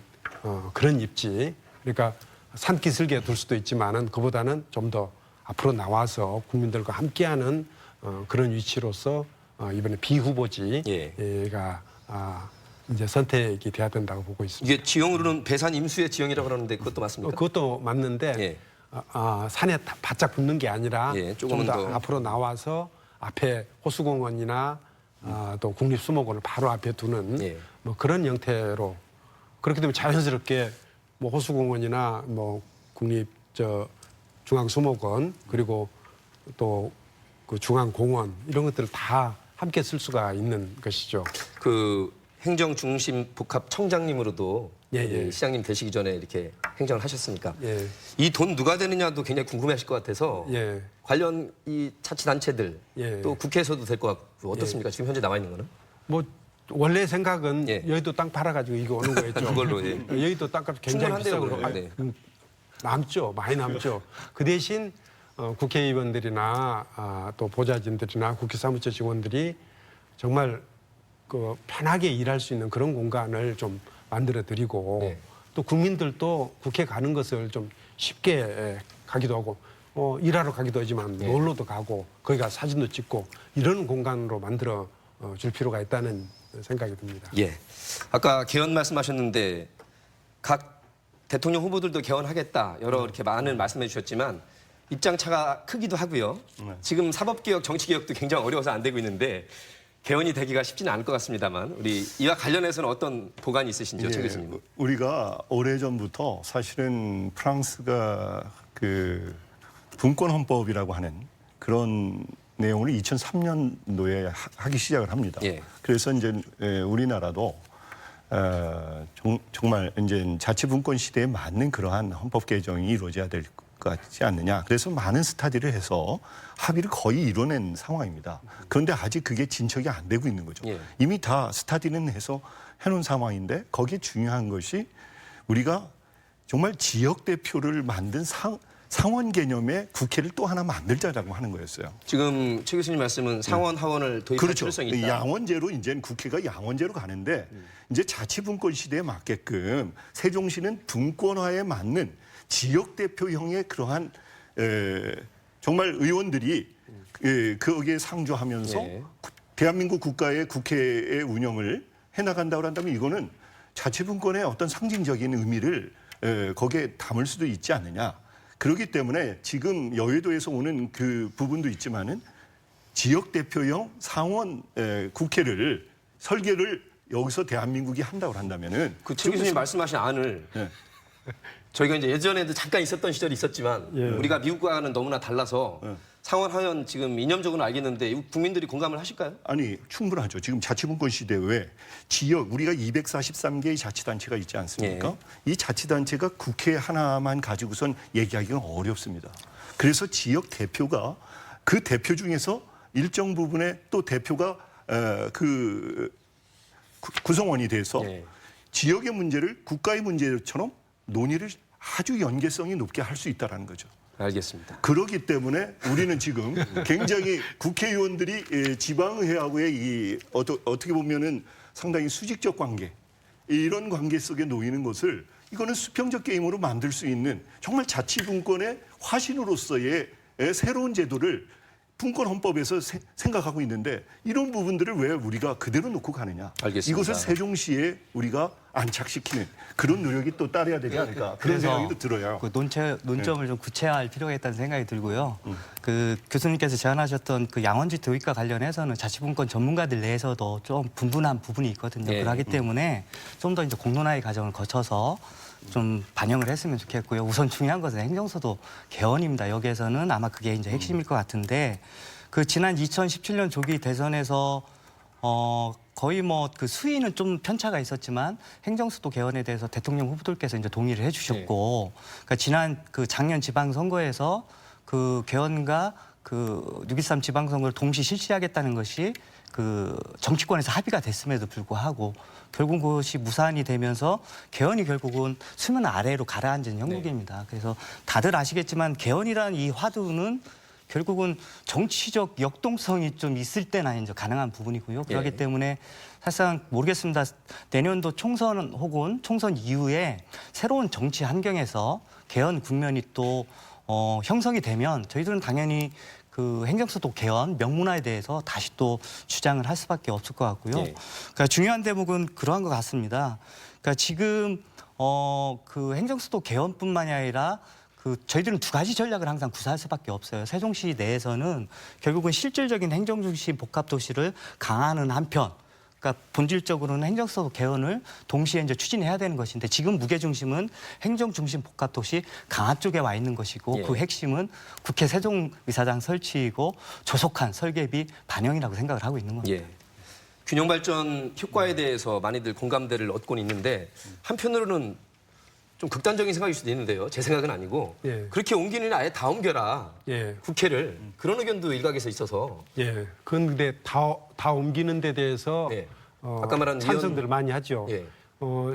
그런 입지, 그러니까 산기슭에 둘 수도 있지만은 그보다는 좀 더 앞으로 나와서 국민들과 함께하는 그런 위치로서 이번에 비후보지가 이제 선택이 돼야 된다고 보고 있습니다. 이게 지형으로는 배산 임수의 지형이라고 그러는데 그것도 맞습니까? 그것도 맞는데 예. 산에 바짝 붙는 게 아니라 예, 좀 조금은 더 더. 앞으로 나와서 앞에 호수공원이나 또 국립수목원을 바로 앞에 두는 예. 뭐 그런 형태로 그렇게 되면 자연스럽게 뭐 호수공원이나 뭐 중앙수목원 그리고 또 그 중앙공원 이런 것들을 다 함께 쓸 수가 있는 것이죠. 그 행정중심 복합청장님으로도 예, 예. 시장님 되시기 전에 이렇게 행정을 하셨으니까 예. 이 돈 누가 되느냐도 굉장히 궁금해하실 것 같아서 예. 관련 이 자치단체들 예. 또 국회에서도 될 것 같고 어떻습니까? 지금 현재 남아 있는 거는? 뭐 원래 생각은 예. 여의도 땅 팔아가지고 이거 오는 거였죠. 그걸로, 예. 여의도 땅값 굉장히 충분한데요, 비싸고 그럼. 네. 남죠, 많이 남죠. 그 대신 국회의원들이나 또 보좌진들이나 국회 사무처 직원들이 정말 그 편하게 일할 수 있는 그런 공간을 좀 만들어 드리고 네. 또 국민들도 국회 가는 것을 좀 쉽게 가기도 하고 일하러 가기도 하지만 네. 놀러도 가고 거기 가서 사진도 찍고 이런 공간으로 만들어 줄 필요가 있다는 생각이 듭니다. 예. 아까 개헌 말씀하셨는데 각 대통령 후보들도 개헌하겠다 여러 이렇게 많은 말씀해 주셨지만 입장 차가 크기도 하고요. 지금 사법개혁, 정치개혁도 굉장히 어려워서 안 되고 있는데 개헌이 되기가 쉽지는 않을 것 같습니다만 우리 이와 관련해서는 어떤 보관이 있으신지요, 최 교수님? 우리가 오래전부터 사실은 프랑스가 그 분권 헌법이라고 하는 그런 내용을 2003년도에 하기 시작을 합니다. 예. 그래서 이제 우리나라도 정말 이제 자치분권 시대에 맞는 그러한 헌법 개정이 이루어져야 될 것 같지 않느냐. 그래서 많은 스타디를 해서 합의를 거의 이뤄낸 상황입니다. 그런데 아직 그게 진척이 안 되고 있는 거죠. 예. 이미 다 스타디는 해서 해놓은 상황인데 거기에 중요한 것이 우리가 정말 지역 대표를 만든 상원 개념의 국회를 또 하나 만들자라고 하는 거였어요. 지금 최 교수님 말씀은 상원 하원을 도입할 그렇죠. 필요성이 있다. 양원제로 이제 국회가 양원제로 가는데 이제 자치분권 시대에 맞게끔 세종시는 분권화에 맞는 지역 대표형의 그러한 정말 의원들이 거기에 상주하면서 네. 대한민국 국가의 국회의 운영을 해나간다고 한다면 이거는 자치분권의 어떤 상징적인 의미를 거기에 담을 수도 있지 않느냐. 그렇기 때문에 지금 여의도에서 오는 그 부분도 있지만은 지역 대표형 상원 국회를 설계를 여기서 대한민국이 한다고 한다면은 그 최 교수님 말씀하신 안을 네. 저희가 이제 예전에도 잠깐 있었던 시절이 있었지만 예. 우리가 미국과는 너무나 달라서 상원 하원 지금 이념적으로는 알겠는데 이거 국민들이 공감을 하실까요? 아니 충분하죠. 지금 자치분권 시대 왜 지역 우리가 243개의 자치단체가 있지 않습니까? 이 자치단체가 국회 하나만 가지고선 얘기하기가 어렵습니다. 그래서 지역 대표가 그 대표 중에서 일정 부분의 또 대표가 구성원이 돼서 예. 지역의 문제를 국가의 문제처럼 논의를 아주 연계성이 높게 할 수 있다는 거죠. 알겠습니다. 그렇기 때문에 우리는 지금 굉장히 국회의원들이 지방의회하고의 어떻게 보면은 상당히 수직적 관계 이런 관계 속에 놓이는 것을 이거는 수평적 게임으로 만들 수 있는 정말 자치분권의 화신으로서의 새로운 제도를 분권 헌법에서 생각하고 있는데 이런 부분들을 왜 우리가 그대로 놓고 가느냐. 알겠습니다. 이것을 세종시에 우리가 안착시키는 그런 노력이 또 따라야 되지 않을까. 그런 생각이 또 들어요. 그 논점을 좀 구체화할 필요가 있다는 생각이 들고요. 그 교수님께서 제안하셨던 그 양원지 도입과 관련해서는 자치분권 전문가들 내에서도 좀 분분한 부분이 있거든요. 예. 그러기 때문에 좀 더 이제 공론화의 과정을 거쳐서 좀 반영을 했으면 좋겠고요. 우선 중요한 것은 행정소도 개헌입니다. 여기에서는 아마 그게 이제 핵심일 것 같은데 그 지난 2017년 조기 대선에서 거의 뭐 그 수위는 좀 편차가 있었지만 행정수도 개헌에 대해서 대통령 후보들께서 이제 동의를 해주셨고, 그러니까 지난 그 작년 지방선거에서 그 개헌과 그 6.13 지방선거를 동시 실시하겠다는 것이 그 정치권에서 합의가 됐음에도 불구하고 결국 그것이 무산이 되면서 개헌이 결국은 수면 아래로 가라앉은 형국입니다. 그래서 다들 아시겠지만 개헌이라는 이 화두는 결국은 정치적 역동성이 좀 있을 때나 이제 가능한 부분이고요. 그렇기 예. 때문에 사실상 모르겠습니다. 내년도 총선 혹은 총선 이후에 새로운 정치 환경에서 개헌 국면이 또 형성이 되면 저희들은 당연히 그 행정수도 개헌 명문화에 대해서 다시 또 주장을 할 수밖에 없을 것 같고요. 예. 그러니까 중요한 대목은 그러한 것 같습니다. 그러니까 지금 그 행정수도 개헌뿐만이 아니라 저희들은 두 가지 전략을 항상 구사할 수밖에 없어요. 세종시 내에서는 결국은 실질적인 행정중심 복합도시를 강화하는 한편, 그러니까 본질적으로는 행정서 개헌을 동시에 이제 추진해야 되는 것인데 지금 무게중심은 행정중심 복합도시 강화 쪽에 와 있는 것이고 예. 그 핵심은 국회 세종의사당 설치이고 조속한 설계비 반영이라고 생각을 하고 있는 겁니다. 예. 균형 발전 효과에 대해서 많이들 공감대를 얻곤 있는데 한편으로는 좀 극단적인 생각일 수도 있는데요. 제 생각은 아니고 예. 그렇게 옮기는 아예 다 옮겨라. 예. 국회를 그런 의견도 일각에서 있어서 예. 그런데 다 옮기는 데 대해서 예. 아까 말한 찬성들을 많이 하죠. 예.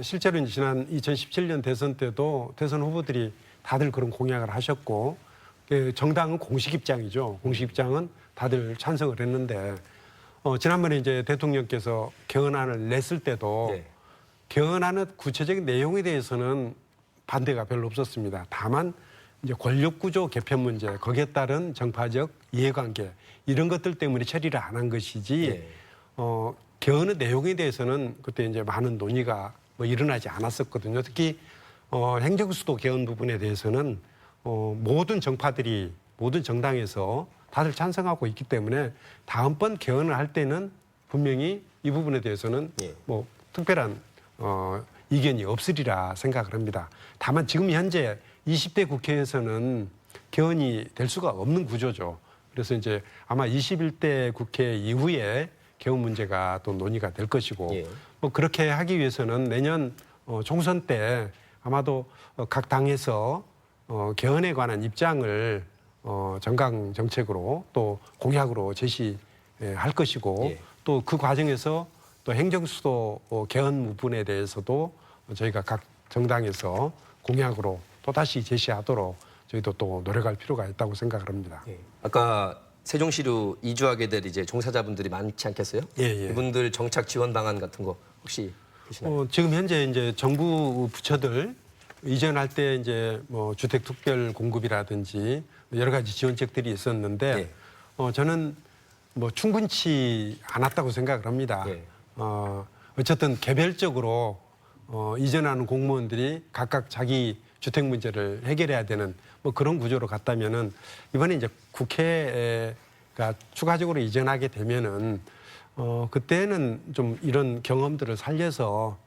실제로 이제 지난 2017년 대선 때도 대선 후보들이 다들 그런 공약을 하셨고 정당은 공식 입장이죠. 공식 입장은 다들 찬성을 했는데 지난번에 이제 대통령께서 개헌안을 냈을 때도 예. 개헌안의 구체적인 내용에 대해서는 반대가 별로 없었습니다. 다만 이제 권력구조 개편 문제, 거기에 따른 정파적 이해관계 이런 것들 때문에 처리를 안 한 것이지 예. 개헌의 내용에 대해서는 그때 이제 많은 논의가 일어나지 않았었거든요. 특히 행정수도 개헌 부분에 대해서는 모든 정파들이 모든 정당에서 다들 찬성하고 있기 때문에 다음번 개헌을 할 때는 분명히 이 부분에 대해서는 예. 뭐 특별한 이견이 없으리라 생각을 합니다. 다만 지금 현재 20대 국회에서는 개헌이 될 수가 없는 구조죠. 그래서 이제 아마 21대 국회 이후에 개헌 문제가 또 논의가 될 것이고 예. 뭐 그렇게 하기 위해서는 내년 총선 때 아마도 각 당에서 개헌에 관한 입장을 정강 정책으로 또 공약으로 제시할 것이고 예. 또 그 과정에서 또 행정수도 개헌 부분에 대해서도 저희가 각 정당에서 공약으로 또다시 제시하도록 저희도 또 노력할 필요가 있다고 생각을 합니다. 예. 아까 세종시로 이주하게 될 이제 종사자분들이 많지 않겠어요? 예, 예. 이분들 정착 지원 방안 같은 거 혹시 계시나요? 지금 현재 이제 정부 부처들 이전할 때 이제 뭐 주택 특별 공급이라든지 여러 가지 지원책들이 있었는데 예. 저는 뭐 충분치 않았다고 생각을 합니다. 예. 어쨌든 개별적으로 이전하는 공무원들이 각각 자기 주택 문제를 해결해야 되는 뭐 그런 구조로 갔다면은 이번에 이제 국회가 추가적으로 이전하게 되면은 그때는 좀 이런 경험들을 살려서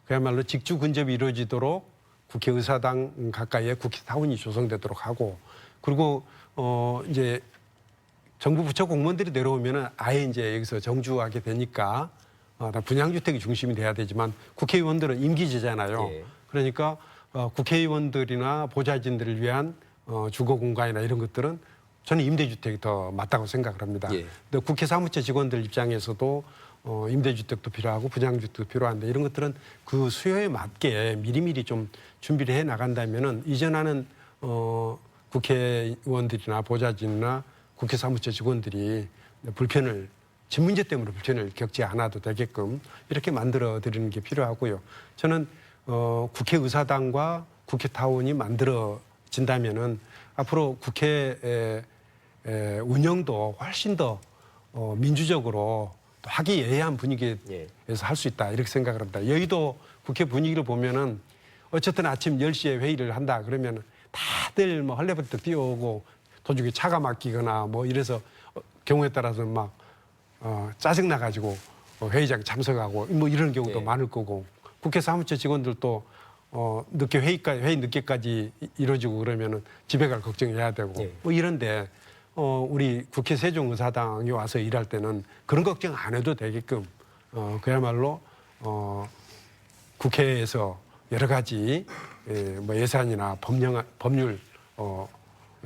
그야말로 직주 근접이 이루어지도록 국회의사당 가까이에 국회타운이 조성되도록 하고 그리고 이제 정부 부처 공무원들이 내려오면은 아예 이제 여기서 정주하게 되니까 다 분양주택이 중심이 돼야 되지만 국회의원들은 임기제잖아요. 예. 그러니까 국회의원들이나 보좌진들을 위한 주거 공간이나 이런 것들은 저는 임대주택이 더 맞다고 생각을 합니다. 예. 근데 국회 사무처 직원들 입장에서도 임대주택도 필요하고 분양주택도 필요한데 이런 것들은 그 수요에 맞게 미리미리 좀 준비를 해 나간다면은 이전하는 국회의원들이나 보좌진이나 국회 사무처 직원들이 집 문제 때문에 불편을 겪지 않아도 되게끔 이렇게 만들어 드리는 게 필요하고요. 저는 국회의사당과 국회타운이 만들어진다면은 앞으로 국회 운영도 훨씬 더 민주적으로 또 화기애애한 분위기에서 예. 할 수 있다 이렇게 생각을 합니다. 여의도 국회 분위기를 보면은 어쨌든 아침 10시에 회의를 한다 그러면 다들 뭐 헐레벌떡 뛰어오고 도중에 차가 막히거나 뭐 이래서 경우에 따라서 막 짜증나가지고 회의장 참석하고 뭐 이런 경우도 예. 많을 거고 국회 사무처 직원들도 회의 늦게까지 이루어지고 그러면은 집에 갈 걱정해야 되고 예. 뭐 이런데 우리 국회 세종의사당에 와서 일할 때는 그런 걱정 안 해도 되게끔 그야말로 국회에서 여러 가지 뭐 예산이나 법률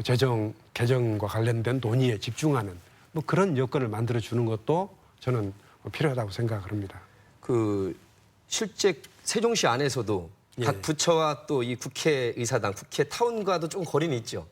재정 개정과 관련된 논의에 집중하는 뭐 그런 여건을 만들어 주는 것도 저는 필요하다고 생각을 합니다. 그 실제 세종시 안에서도 예. 각 부처와 또 이 국회의사당, 국회타운과도 좀 거리는 있죠.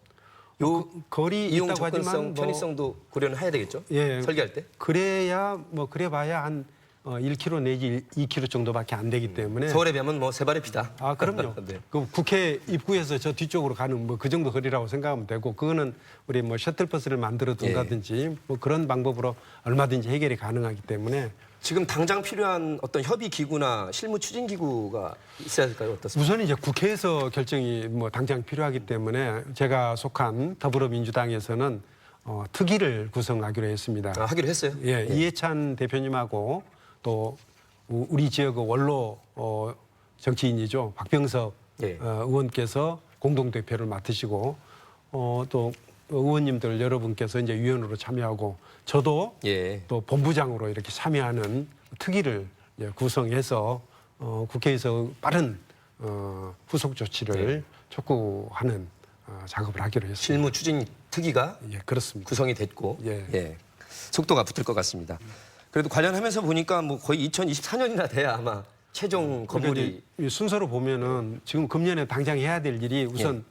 요 거리 이용 있다고 접근성, 하지만 뭐 편의성도 고려는 해야 되겠죠. 예. 설계할 때. 그래봐야 한 1km 내지 2km 정도밖에 안 되기 때문에 서울에 비하면 뭐 세 발의 피다. 아, 그럼요. 네. 그 국회 입구에서 저 뒤쪽으로 가는 뭐 그 정도 거리라고 생각하면 되고 그거는 우리 뭐 셔틀버스를 만들어 둔다든지 뭐 그런 방법으로 얼마든지 해결이 가능하기 때문에 지금 당장 필요한 어떤 협의 기구나 실무 추진 기구가 있어야 될까요? 어떻습니까? 우선 이제 국회에서 결정이 뭐 당장 필요하기 때문에 제가 속한 더불어민주당에서는 특위를 구성하기로 했습니다. 아, 하기로 했어요? 예, 이해찬 대표님하고 또 우리 지역의 원로 정치인이죠. 박병석 예. 의원께서 공동 대표를 맡으시고 또 의원님들 여러분께서 이제 위원으로 참여하고 저도 예. 또 본부장으로 이렇게 참여하는 특위를 이제 구성해서 국회에서 빠른 후속 조치를 촉구하는 작업을 하기로 했습니다. 실무 추진 특위가 예, 그렇습니다. 구성이 됐고 예. 속도가 붙을 것 같습니다. 그래도 관련하면서 보니까 뭐 거의 2024년이나 돼야 아마 최종 건물이 그러니까 이제 이 순서로 보면은 지금 금년에 당장 해야 될 일이 우선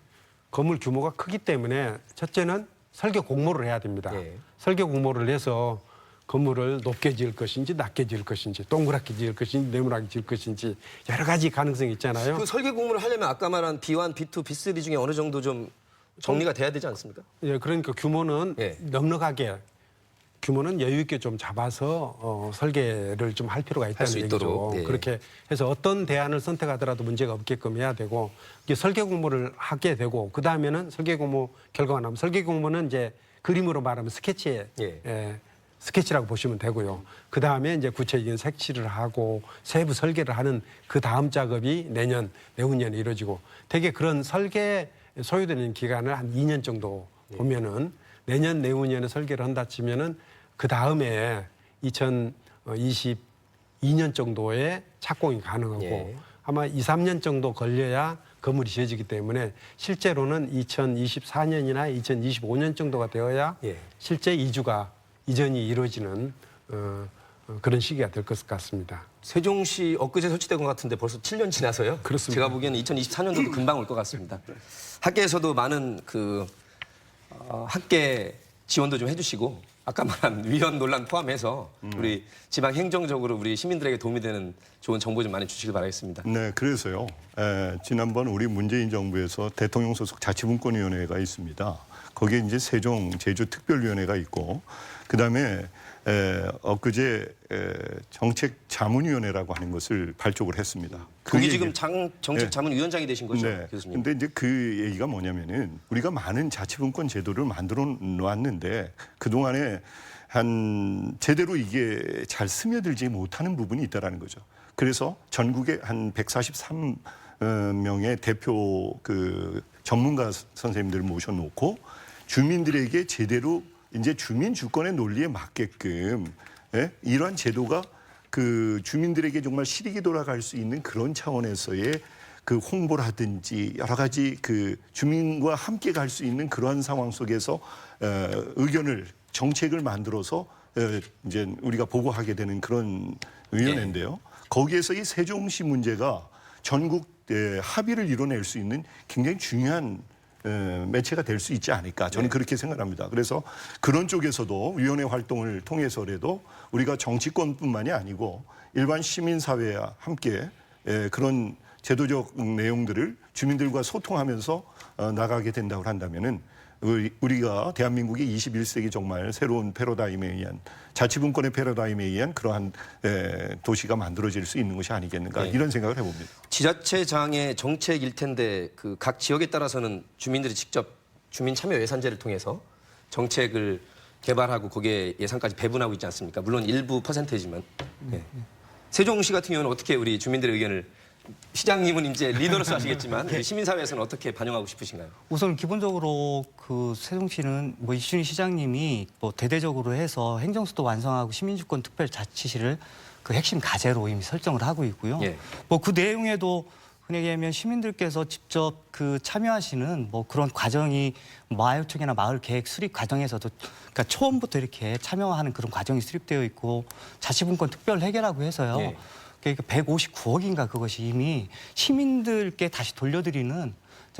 건물 규모가 크기 때문에 첫째는 설계 공모를 해야 됩니다. 예. 설계 공모를 해서 건물을 높게 지을 것인지 낮게 지을 것인지 동그랗게 지을 것인지 네모나게 지을 것인지 여러 가지 가능성이 있잖아요. 그 설계 공모를 하려면 아까 말한 B1, B2, B3 중에 어느 정도 좀 정리가 돼야 되지 않습니까? 예, 그러니까 규모는 예. 넉넉하게 규모는 여유 있게 좀 잡아서 설계를 좀 할 필요가 있다는 수 얘기죠. 있도록, 예. 그렇게 해서 어떤 대안을 선택하더라도 문제가 없게끔 해야 되고 이게 설계 공모를 하게 되고 그 다음에는 설계 공모 결과가 나면 설계 공모는 이제 그림으로 말하면 스케치에 예. 스케치라고 보시면 되고요. 그 다음에 이제 구체적인 색칠을 하고 세부 설계를 하는 그 다음 작업이 내년, 내후년에 이루어지고 대개 그런 설계 소요되는 기간을 한 2년 정도 보면은 내년, 내후년에 설계를 한다 치면은 그 다음에 2022년 정도에 착공이 가능하고 예. 아마 2, 3년 정도 걸려야 건물이 지어지기 때문에 실제로는 2024년이나 2025년 정도가 되어야 예. 실제 이전이 이루어지는 그런 시기가 될 것 같습니다. 세종시 엊그제 설치된 것 같은데 벌써 7년 지나서요. 그렇습니다. 제가 보기에는 2024년도도 금방 올 것 같습니다. 학계에서도 많은 학계 지원도 좀 해주시고 아까 말한 위헌 논란 포함해서 우리 지방 행정적으로 우리 시민들에게 도움이 되는 좋은 정보 좀 많이 주시길 바라겠습니다. 네, 그래서요. 지난번 우리 문재인 정부에서 대통령 소속 자치분권위원회가 있습니다. 거기에 이제 세종 제주특별위원회가 있고 그다음에 엊그제 정책자문위원회라고 하는 것을 발족을 했습니다. 그게 지금 정책자문위원장이 되신 거죠, 네. 교수님? 근데 이제 그 얘기가 뭐냐면은 우리가 많은 자치분권 제도를 만들어 놓았는데 그동안에 한 제대로 이게 잘 스며들지 못하는 부분이 있다라는 거죠. 그래서 전국에 한 143명의 대표 전문가 선생님들을 모셔놓고 주민들에게 제대로 이제 주민 주권의 논리에 맞게끔 이러한 제도가 주민들에게 정말 실익이 돌아갈 수 있는 그런 차원에서의 홍보라든지 여러 가지 주민과 함께 갈 수 있는 그러한 상황 속에서 정책을 만들어서 이제 우리가 보고하게 되는 그런 위원회인데요. 거기에서 이 세종시 문제가 전국 합의를 이뤄낼 수 있는 굉장히 중요한 매체가 될 수 있지 않을까 저는 그렇게 생각합니다. 그래서 그런 쪽에서도 위원회 활동을 통해서라도 우리가 정치권뿐만이 아니고 일반 시민사회와 함께 그런 제도적 내용들을 주민들과 소통하면서 나가게 된다고 한다면은 우리가 대한민국의 21세기 정말 새로운 패러다임에 의한 자치분권의 패러다임에 의한 그러한 도시가 만들어질 수 있는 것이 아니겠는가 이런 생각을 해봅니다. 지자체장의 정책일 텐데 각 지역에 따라서는 주민들이 직접 주민 참여 예산제를 통해서 정책을 개발하고 거기에 예산까지 배분하고 있지 않습니까? 물론 일부 퍼센테이지만. 세종시 같은 경우는 어떻게 우리 주민들의 의견을 시장님은 이제 리더로서 하시겠지만 우리 시민사회에서는 어떻게 반영하고 싶으신가요? 우선 기본적으로 세종시는 이춘희 시장님이 대대적으로 해서 행정수도 완성하고 시민주권 특별자치시를 핵심 과제로 이미 설정을 하고 있고요. 예. 그 내용에도 흔히 얘기하면 시민들께서 직접 참여하시는 그런 과정이 마을청이나 마을 계획 수립 과정에서도 그러니까 처음부터 이렇게 참여하는 그런 과정이 수립되어 있고 자치분권 특별 회계라고 해서요. 예. 그러니까 159억인가 그것이 이미 시민들께 다시 돌려드리는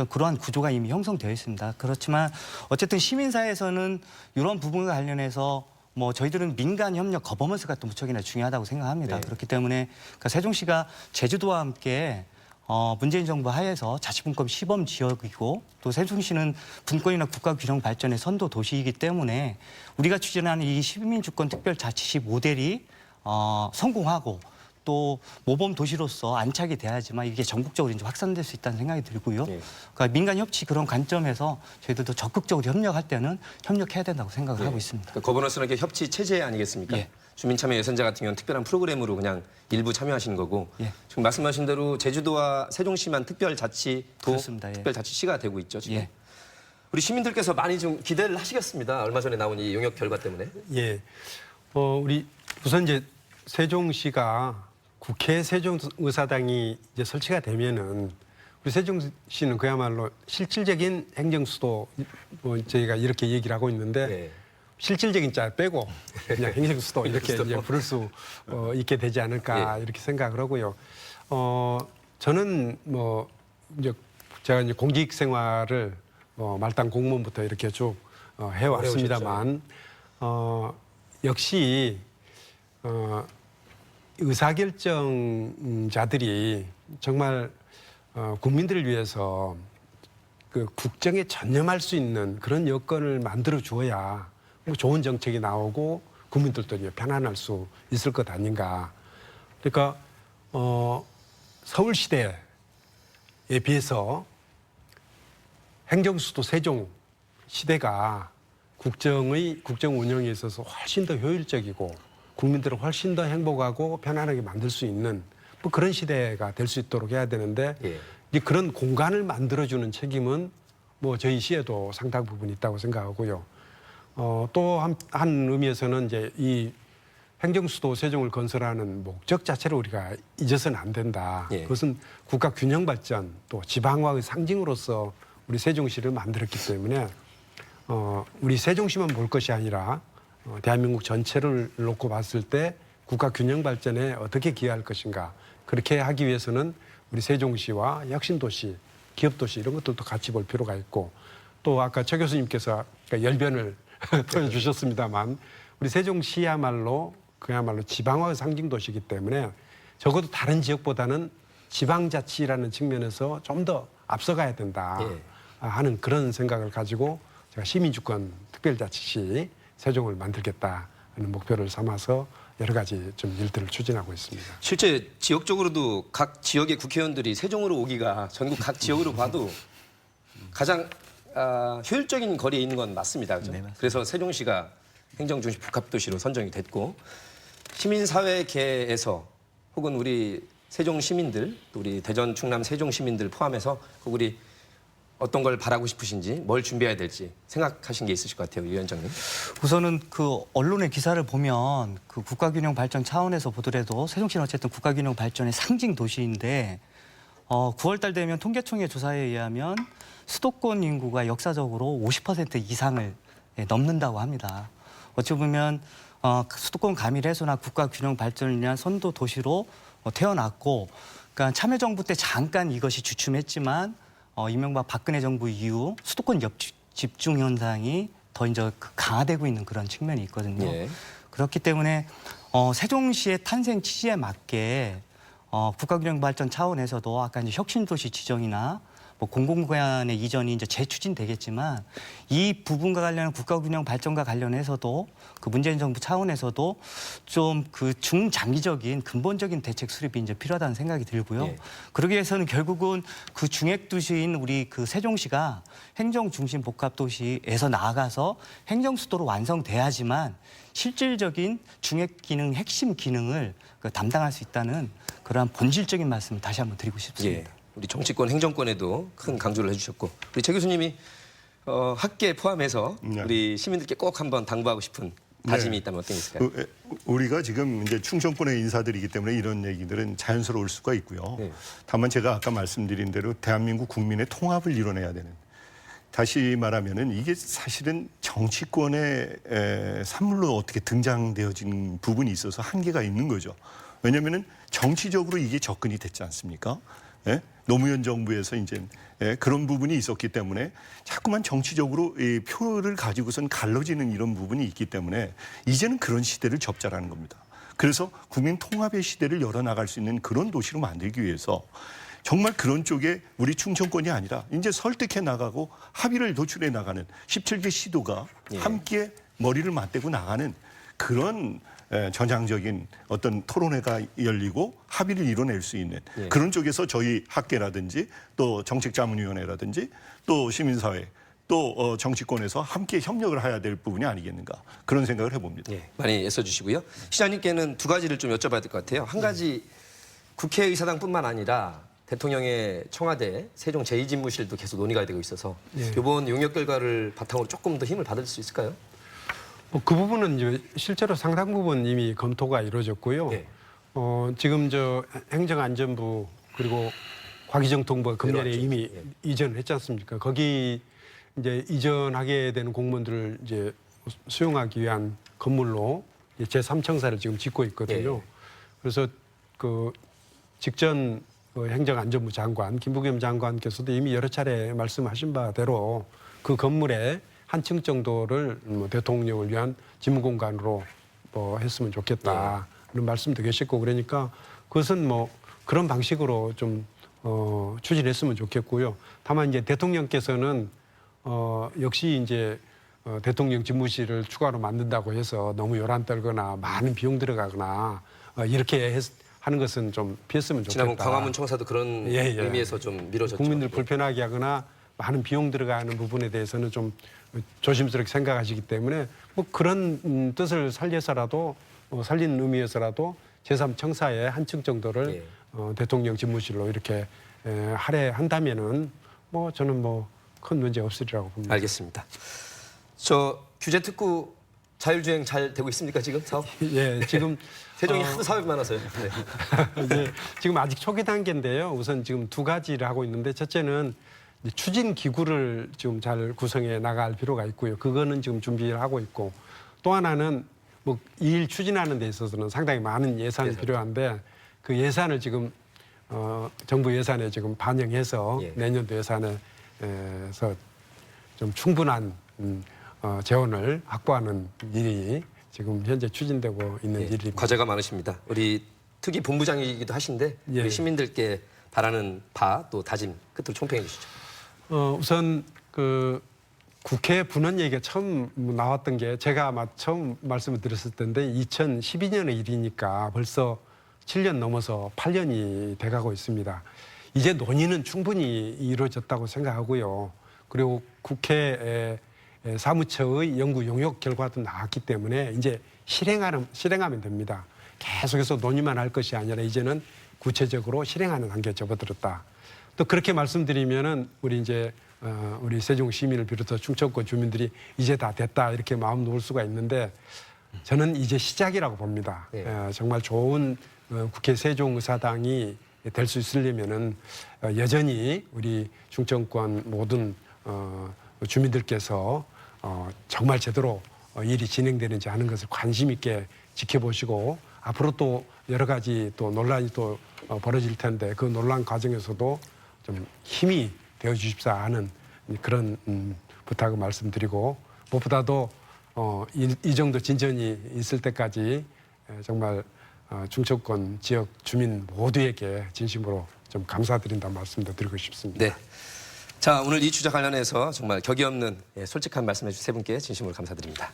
그러한 구조가 이미 형성되어 있습니다. 그렇지만 어쨌든 시민사회에서는 이런 부분과 관련해서 저희들은 민간 협력 거버먼스가 또 무척이나 중요하다고 생각합니다. 네. 그렇기 때문에 세종시가 제주도와 함께 문재인 정부 하에서 자치분권 시범 지역이고 또 세종시는 분권이나 국가균형 발전의 선도 도시이기 때문에 우리가 추진하는 이 시민주권 특별자치시 모델이 성공하고 또 모범 도시로서 안착이 돼야지만 이게 전국적으로 이제 확산될 수 있다는 생각이 들고요. 예. 그러니까 민간 협치 그런 관점에서 저희들도 적극적으로 협력할 때는 협력해야 된다고 생각을 하고 있습니다. 그러니까 거버넌스는 이게 협치 체제 아니겠습니까? 예. 주민참여 예선자 같은 경우는 특별한 프로그램으로 그냥 일부 참여하시는 거고 예. 지금 말씀하신 대로 제주도와 세종시만 특별자치도 그렇습니다. 예. 특별자치시가 되고 있죠. 지금. 예. 우리 시민들께서 많이 좀 기대를 하시겠습니다. 얼마 전에 나온 이 용역 결과 때문에. 예. 우리 우선 이제 세종시가 국회 세종의사당이 이제 설치가 되면은 우리 세종시는 그야말로 실질적인 행정수도 저희가 이렇게 얘기를 하고 있는데 네. 실질적인 자 빼고 그냥 행정수도 이렇게 이제 부를 수 있게 되지 않을까 이렇게 생각을 하고요. 저는 뭐 이제 제가 이제 공직 생활을 말단 공무원부터 이렇게 쭉 해왔습니다만 역시 의사결정자들이 정말 국민들을 위해서 그 국정에 전념할 수 있는 그런 여건을 만들어 주어야 뭐 좋은 정책이 나오고 국민들도 이제 편안할 수 있을 것 아닌가. 그러니까 서울 시대에 비해서 행정수도 세종 시대가 국정 운영에 있어서 훨씬 더 효율적이고 국민들을 훨씬 더 행복하고 편안하게 만들 수 있는 뭐 그런 시대가 될 수 있도록 해야 되는데 예. 이제 그런 공간을 만들어주는 책임은 뭐 저희 시에도 상당 부분 있다고 생각하고요. 또 한 의미에서는 이제 이 행정수도 세종을 건설하는 목적 자체를 우리가 잊어서는 안 된다. 예. 그것은 국가 균형 발전 또 지방화의 상징으로서 우리 세종시를 만들었기 때문에 우리 세종시만 볼 것이 아니라 대한민국 전체를 놓고 봤을 때 국가 균형 발전에 어떻게 기여할 것인가. 그렇게 하기 위해서는 우리 세종시와 혁신도시, 기업도시 이런 것들도 같이 볼 필요가 있고 또 아까 최 교수님께서 열변을 토해주셨습니다만 우리 세종시야말로 그야말로 지방화의 상징도시이기 때문에 적어도 다른 지역보다는 지방자치라는 측면에서 좀 더 앞서가야 된다 하는 그런 생각을 가지고 제가 시민주권 특별자치시 세종을 만들겠다는 목표를 삼아서 여러 가지 좀 일들을 추진하고 있습니다. 실제 지역적으로도 각 지역의 국회의원들이 세종으로 오기가 전국 각 지역으로 봐도 가장 효율적인 거리에 있는 건 맞습니다. 그죠? 네, 맞습니다. 그래서 세종시가 행정중심 복합도시로 선정이 됐고 시민사회계에서 혹은 우리 세종 시민들, 또 우리 대전, 충남 세종 시민들 포함해서 우리 어떤 걸 바라고 싶으신지 뭘 준비해야 될지 생각하신 게 있으실 것 같아요, 위원장님. 우선은 그 언론의 기사를 보면 그 국가균형 발전 차원에서 보더라도 세종시는 어쨌든 국가균형 발전의 상징 도시인데 9월달 되면 통계청의 조사에 의하면 수도권 인구가 역사적으로 50% 이상을 넘는다고 합니다. 어찌 보면 수도권 가밀 해소나 국가균형 발전을 위한 선도 도시로 태어났고, 그러니까 참여정부 때 잠깐 이것이 주춤했지만 이명박 박근혜 정부 이후 수도권 집중 현상이 더 이제 강화되고 있는 그런 측면이 있거든요. 예. 그렇기 때문에 세종시의 탄생 취지에 맞게 국가균형 발전 차원에서도 아까 이제 혁신도시 지정이나 뭐 공공기관의 이전이 이제 재추진되겠지만 이 부분과 관련한 국가균형 발전과 관련해서도 그 문재인 정부 차원에서도 좀 그 중장기적인 근본적인 대책 수립이 이제 필요하다는 생각이 들고요. 예. 그러기 위해서는 결국은 그 중핵 도시인 우리 그 세종시가 행정 중심 복합 도시에서 나아가서 행정 수도로 완성돼야지만 실질적인 중핵 기능, 핵심 기능을 담당할 수 있다는 그러한 본질적인 말씀을 다시 한번 드리고 싶습니다. 예. 우리 정치권, 행정권에도 큰 강조를 해주셨고 우리 최 교수님이 학계 포함해서 네. 우리 시민들께 꼭 한번 당부하고 싶은 다짐이 있다면 어떤 게 있을까요? 우리가 지금 이제 충청권의 인사들이기 때문에 이런 얘기들은 자연스러울 수가 있고요. 네. 다만 제가 아까 말씀드린 대로 대한민국 국민의 통합을 이뤄내야 되는. 다시 말하면은 이게 사실은 정치권의 산물로 어떻게 등장되어진 부분이 있어서 한계가 있는 거죠. 왜냐하면은 정치적으로 이게 접근이 됐지 않습니까? 예? 노무현 정부에서 이제 그런 부분이 있었기 때문에 자꾸만 정치적으로 이 표를 가지고선 갈라지는 이런 부분이 있기 때문에 이제는 그런 시대를 접자라는 겁니다. 그래서 국민 통합의 시대를 열어나갈 수 있는 그런 도시로 만들기 위해서 정말 그런 쪽에 우리 충청권이 아니라 이제 설득해 나가고 합의를 도출해 나가는 17개 시도가 예. 함께 머리를 맞대고 나가는 그런 전향적인 어떤 토론회가 열리고 합의를 이뤄낼 수 있는 예. 그런 쪽에서 저희 학계라든지 또 정책자문위원회라든지 또 시민사회 또 정치권에서 함께 협력을 해야 될 부분이 아니겠는가 그런 생각을 해봅니다. 예, 많이 애써주시고요. 시장님께는 두 가지를 좀 여쭤봐야 될 것 같아요. 한 가지 국회의사당뿐만 아니라 대통령의 청와대 세종 제2집무실도 계속 논의가 되고 있어서 예. 이번 용역 결과를 바탕으로 조금 더 힘을 받을 수 있을까요? 뭐 그 부분은 이제 실제로 상당 부분 이미 검토가 이루어졌고요. 예. 지금 저 행정안전부 그리고 과기정통부가 금년에 내려왔죠. 이미 예. 이전을 했지 않습니까? 거기 이제 이전하게 되는 공무원들을 이제 수용하기 위한 건물로 제3청사를 지금 짓고 있거든요. 예. 그래서 그 직전 그 행정안전부 장관 김부겸 장관께서도 이미 여러 차례 말씀하신 바대로 그 건물에 한 층 정도를 뭐 대통령을 위한 집무공간으로 뭐 했으면 좋겠다 그런 말씀도 계셨고 그러니까 그것은 뭐 그런 방식으로 좀 추진했으면 좋겠고요. 다만 이제 대통령께서는 역시 이제 대통령 집무실을 추가로 만든다고 해서 너무 요란 떨거나 많은 비용 들어가거나 이렇게 하는 것은 좀 피했으면 좋겠다. 지난번 광화문 청사도 그런 예, 예. 의미에서 좀 미뤄졌죠. 국민들 불편하게 하거나 많은 비용 들어가는 부분에 대해서는 좀 조심스럽게 생각하시기 때문에 뭐 그런 뜻을 살려서라도 살리는 의미에서라도 제3청사의 한 층 정도를 예. 대통령 집무실로 이렇게 할애한다면은 뭐 저는 뭐 큰 문제 없으리라고 봅니다. 알겠습니다. 저 규제 특구 자율주행 잘 되고 있습니까 지금 사업? 예, 지금 세종이 하도 사업이 많아서요. 네. 이제 지금 아직 초기 단계인데요. 우선 지금 두 가지를 하고 있는데 첫째는 이제 추진 기구를 지금 잘 구성해 나갈 필요가 있고요. 그거는 지금 준비를 하고 있고 또 하나는 뭐 이 일 추진하는 데 있어서는 상당히 많은 예산이 필요한데 그 예산을 지금 정부 예산에 지금 반영해서 예. 내년도 예산에서 좀 충분한 재원을 확보하는 일이 지금 현재 추진되고 있는 예, 일입니다. 과제가 많으십니다. 우리 특위 본부장이기도 하신데 예. 우리 시민들께 바라는 바 또 다짐 끝으로 총평해 주시죠. 우선 그 국회 분원 얘기가 처음 나왔던 게 제가 아마 처음 말씀을 드렸을 텐데 2012년의 일이니까 벌써 7년 넘어서 8년이 돼가고 있습니다. 이제 논의는 충분히 이루어졌다고 생각하고요. 그리고 국회 사무처의 연구 용역 결과도 나왔기 때문에 이제 실행하면 됩니다. 계속해서 논의만 할 것이 아니라 이제는 구체적으로 실행하는 단계에 접어들었다. 또 그렇게 말씀드리면은 우리 세종 시민을 비롯해서 충청권 주민들이 이제 다 됐다 이렇게 마음 놓을 수가 있는데 저는 이제 시작이라고 봅니다. 네. 정말 좋은 국회 세종의사당이 될 수 있으려면은 여전히 우리 충청권 모든 주민들께서 정말 제대로 일이 진행되는지 하는 것을 관심 있게 지켜보시고 앞으로 또 여러 가지 또 논란이 또 벌어질 텐데 그 논란 과정에서도 좀 힘이 되어 주십사 하는 그런 부탁을 말씀드리고 무엇보다도 이 정도 진전이 있을 때까지 정말 충청권 지역 주민 모두에게 진심으로 좀 감사드린다는 말씀도 드리고 싶습니다. 네. 자, 오늘 이 주제 관련해서 정말 격이 없는 솔직한 말씀해 주신 세 분께 진심으로 감사드립니다.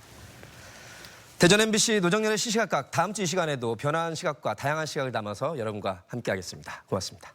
대전 MBC 노정연의 시시각각 다음 주 이 시간에도 변화한 시각과 다양한 시각을 담아서 여러분과 함께하겠습니다. 고맙습니다.